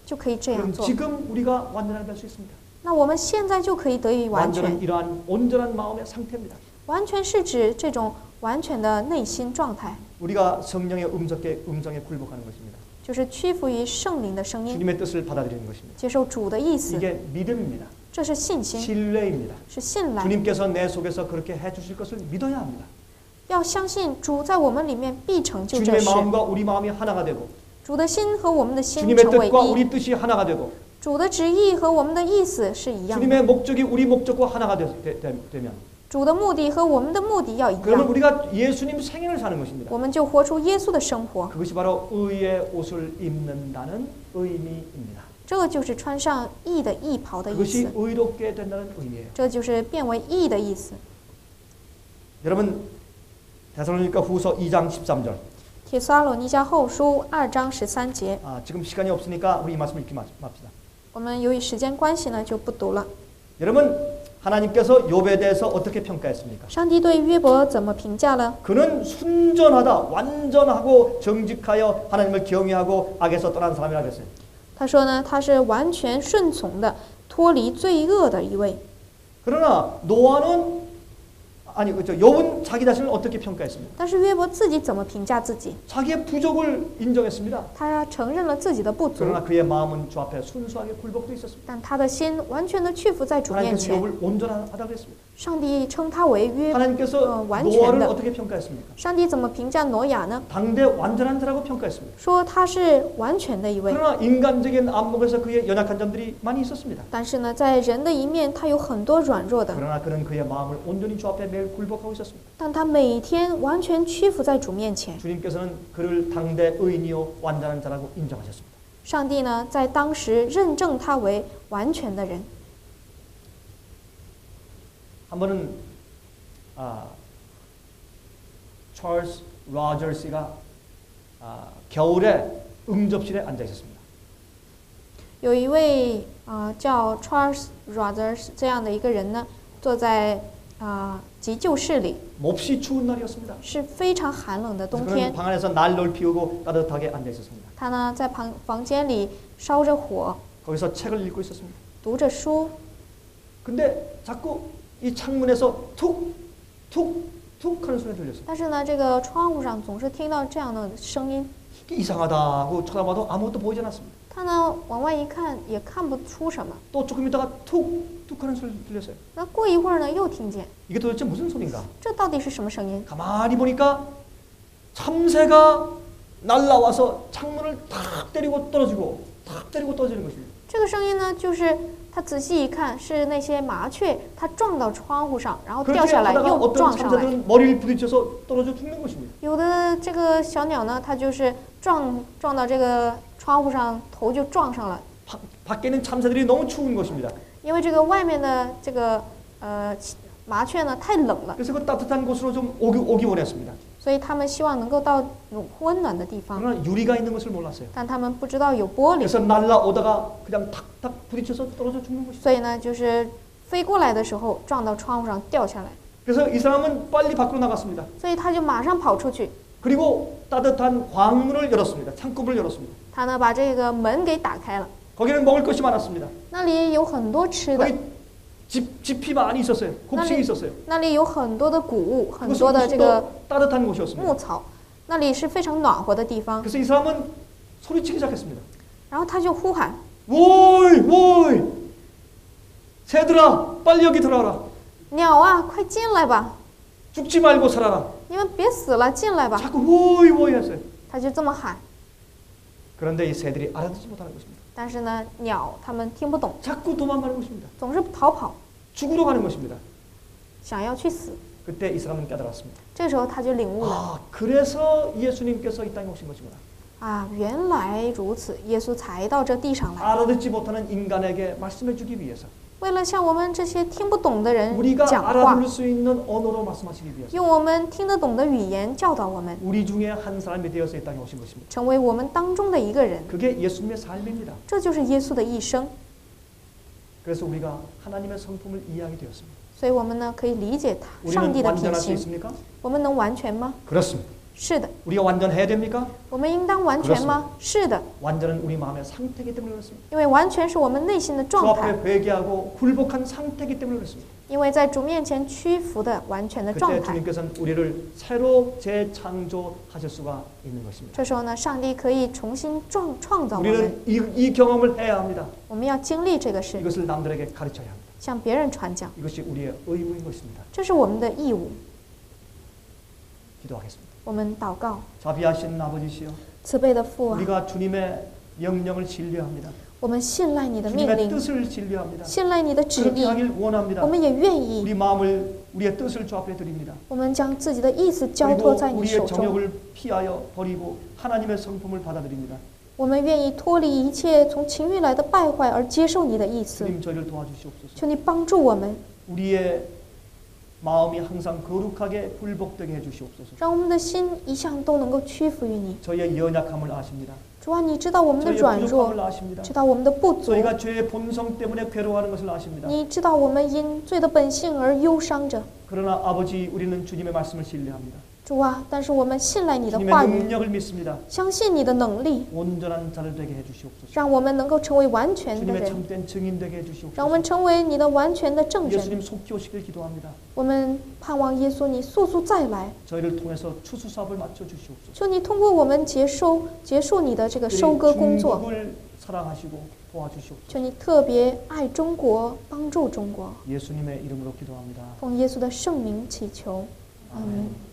就可以这样 그럼 做。 지금 우리가 완전하게 될 수 있습니다. 那我们现在就可以得以完全 완전은 ， 이러한 온전한 마음의 상태입니다. 完全是指这种完全的内心状态， 우리가 성령의 음성에 굴복하는 것입니다. 就是屈服于圣灵的声音， 주님의 뜻을 받아들이는 것입니다. 接受主的意思， 이게 믿음입니다. 这是信心， 신뢰입니다. 是信赖。 주님께서 내 속에서 그렇게 해주실 것을 믿어야 합니다. 要相信主在我们里面必成就这 주님의 事， 마음과 우리 마음이 하나가 되고 主的心和我们的心 주님의 成为 뜻과 一， 우리 뜻이 하나가 되고 主的旨意和我们的意思是一样的， 주님의 목적이 우리 목적과 하나가 되면 主的目的和我们的目的要一 그러면 样， 우리가 예수님 생애를 사는 것입니다. 我们就活出耶稣的生活， 그것이 바로 의의 옷을 입는다는 의미입니다. 这就是穿上义的义袍的意 그것이 思， 의롭게 된다는 의미예요. 这就是变为义的意思。 여러분 데살로니가 후서 2장 13절. 帖撒罗尼迦后书2章13节， 지금 시간이 없으니까 우리 이 말씀 읽기 맙시다. 我们由于时间关系呢，就不读了。 여러분 하나님께서 욥에 대해서 어떻게 평가했습니까? 上帝对约伯怎么评价了？ 그는 순전하다, 완전하고 정직하여 하나님을 경외하고 악에서 떠난 사람이라고 했어요. 他说呢，他是完全顺从的，脱离罪恶的一位。 그러나 노아는 욥은 자기 자신을 어떻게 평가했습니까? 但是约伯自己怎么评价自己？ 자기의 부족을 인정했습니다. 他承认了自己的不足， 그러나 그의 마음은 주 앞에 순수하게 굴복돼 있었습니다. 但他的心完全的屈服在主面 하나님께서 前。 욥을 온전하다고 했습니다. 上帝称他为约， 하나님께서 完全 노아를 的。 어떻게 평가했습니까? 上帝怎么评价挪亚呢？ 당대 완전한 자라고 평가했습니다. 说他是完全的一位。 그러나 인간적인 안목에서 그의 연약한 점들이 많이 있었습니다. 但是呢，在人的一面，他有很多软弱的， 그러나 그는 그의 마음을 온전히 주 앞에 매일 굴복하고 있었습니다. 但他每天完全屈服在主面前。 주님께서는 그를 당대 의인이요 완전한 자라고 인정하셨습니다. 上帝呢，在当时认证他为完全的人。 한 번은 찰스 로저스가 겨울에 응접실에 앉아 있었습니다. 有一位叫 Charles Rogers 这样的一个人呢，坐在急救室里， 몹시 추운 날이었습니다. 是非常寒冷的冬 그는 天。 방 안에서 난로를 피우고 따뜻하게 앉아 있었습니다. 他呢，在房间里烧着火， 거기서 책을 읽고 있었습니다. 读着书。 근데 자꾸 이 창문에서 툭툭툭 하는 소리가 들렸어요. 但是呢，这个窗户上总是听到这样的声音。 이상하다 하고 쳐다봐도 아무것도 보이지 않았습니다. 他呢，往外一看，也看不出什么。 또 조금 있다가 툭툭 하는 소리가 들렸어요. 那过一会儿呢，又听见， 이게 도대체 무슨 소리인가? 这到底是什么声音？ 가만히 보니까 참새가 날라와서 창문을 탁 때리고 떨어지고 탁 때리고 떨어지는 것입니다. 这个声音呢，就是他仔细一看，是那些麻雀，它撞到窗户上，然后掉 그렇게 下来， 하다가 又 어떤 撞上来。 참새들은 머리를 부딪혀서 떨어져 죽는 것입니다. 有的这个小鸟呢，它就是撞到这个窗户上，头就撞上了。 밖에 있는 참새들이 너무 추운 것입니다. 因为这个外面的这个麻雀呢太冷了， 그래서 그 따뜻한 곳으로 좀 오기 원했습니다. 所以他们希望能够到温暖的地方， 그러나 유리가 있는 것을 몰랐어요. 但他们不知道有玻璃， 그래서 날라오다가 그냥 탁탁 부딪혀서 떨어져 죽는 것입니다. 所以呢，就是飞过来的时候撞到窗户上掉下来， 그래서 이 사람은 빨리 밖으로 나갔습니다. 所以他就马上跑出去， 그리고 따뜻한 광문을 열었습니다. 창구를 열었습니다. 他呢把这个门给打开了， 거기는 먹을 것이 많았습니다. 那里有很多吃的， 거기 집이 많이 있었어요. 곡식이 있었어요. 那里有很多的谷物，很 그것은 多的这个 따뜻한 곳이었습니다. 牧草，那里是非常暖和的地方。 그래서 이 사람은 소리치기 시작했습니다. 然后他就呼喊 오이 오이 새들아 빨리 여기 들어와라. 鸟啊，快进来吧！ 죽지 말고 살아라. 你们别死了，进来吧！ 자꾸 오이 오이 했어요. 他就这么喊， 그런데 이 새들이 알아듣지 못하는 것입니다. 但是呢，鸟它们听不懂， 자꾸 도망가는 것입니다. 总是逃跑， 죽으러 가는 것입니다. 想要去死。 그때 이 사람은 깨달았습니다. 这时候他就领悟了 아, 그래서 예수님께서 이 땅에 오신 것이구나. 啊，原来如此，耶稣才到这地上来， 알아듣지 못하는 인간에게 말씀해 주기 위해서 为了向我们这些听不懂的人 우리가 讲话， 알아들을 수 있는 언어로 말씀하시기 위해서 用我们听得懂的语言教导我们， 우리 중에 한 사람이 되어서 이 땅에 오신 것입니다. 成为我们当中的一个人。 그게 예수님의 삶입니다. 这就是耶稣的一生。 그래서 우리가 하나님의 성품을 이해하게 되었습니다. 所以我们呢可以理解他上 우리는 帝的品 완전할 수 行。 있습니까? 我们能完全吗？ 그렇습니다. 是的。 우리가 완전해야 됩니까? 我们应当完全吗？是的， 완전은 우리 마음의 상태이기 때문에 그렇습니다. 因为完全是我们内心的 주 状态， 앞에 회개하고 굴복한 상태이기 때문에 그렇습니다. 因为在主面前屈服的完全的状 그때 态。 주님께서는 우리를 새로 재창조하실 수가 있는 것입니다. 这时候呢，上帝可以重新创造我们， 우리는 이 경험을 해야 합니다. 我们要经历这个事， 이것을 남들에게 가르쳐야 합니다. 向别人传讲， 이것이 우리의 의무인 것입니다. 这是我们的义务。 기도하겠습니다. 我们祷告， 자비하신 아버지시여, 慈悲的父啊， 우리가 주님의 명령을 신뢰합니다. 我们信赖你的命 주님의 令， 뜻을 신뢰합니다. 信赖你的旨 그렇게 意， 하길 원합니다. 我们也愿意， 우리 마음을 우리의 뜻을 주 앞에 드립니다. 我们将自己的意思交 그리고 托在你 우리의 手中， 정욕을 피하여 버리고 하나님의 성품을 받아들입니다. 我们愿意脱离一切从情欲来的败坏，而接受你的意思。 주님 저희를 도와주시옵소서. 求你帮助我们， 우리의 마음이 항상 거룩하게 굴복되게 해주시옵소서. 让我们的心一向都能够屈服于你。 저희의 연약함을 아십니다. 主啊，你知道我们的 저희의 软弱， 부족함을 아십니다. 知道我们的不足， 저희가 죄의 본성 때문에 괴로워하는 것을 아십니다. 你知道我们因罪的本性而忧伤着。 그러나 아버지 우리는 주님의 말씀을 신뢰합니다. 主啊，但是我们信赖你的 주님의 话语， 능력을 믿습니다. 相信你的能力， 온전한 자를 되게 해주시옵소서. 让我们能够成为完全的 주님의 人， 참된 증인 되게 让我 해주시옵소서. 们成为你的完全的证人。 예수님 속히 오시길 기도합니다. 我们盼望耶稣你速速再来， 저희를 통해서 추수사업을 맞춰 주시옵소서. 求你通过我们结束你的这个收割工作， 중국을 사랑하시고 도와주시옵소서. 求你特别爱中国，帮助中国。 예수님의 이름으로 기도합니다. 奉耶稣的圣名祈求，阿门。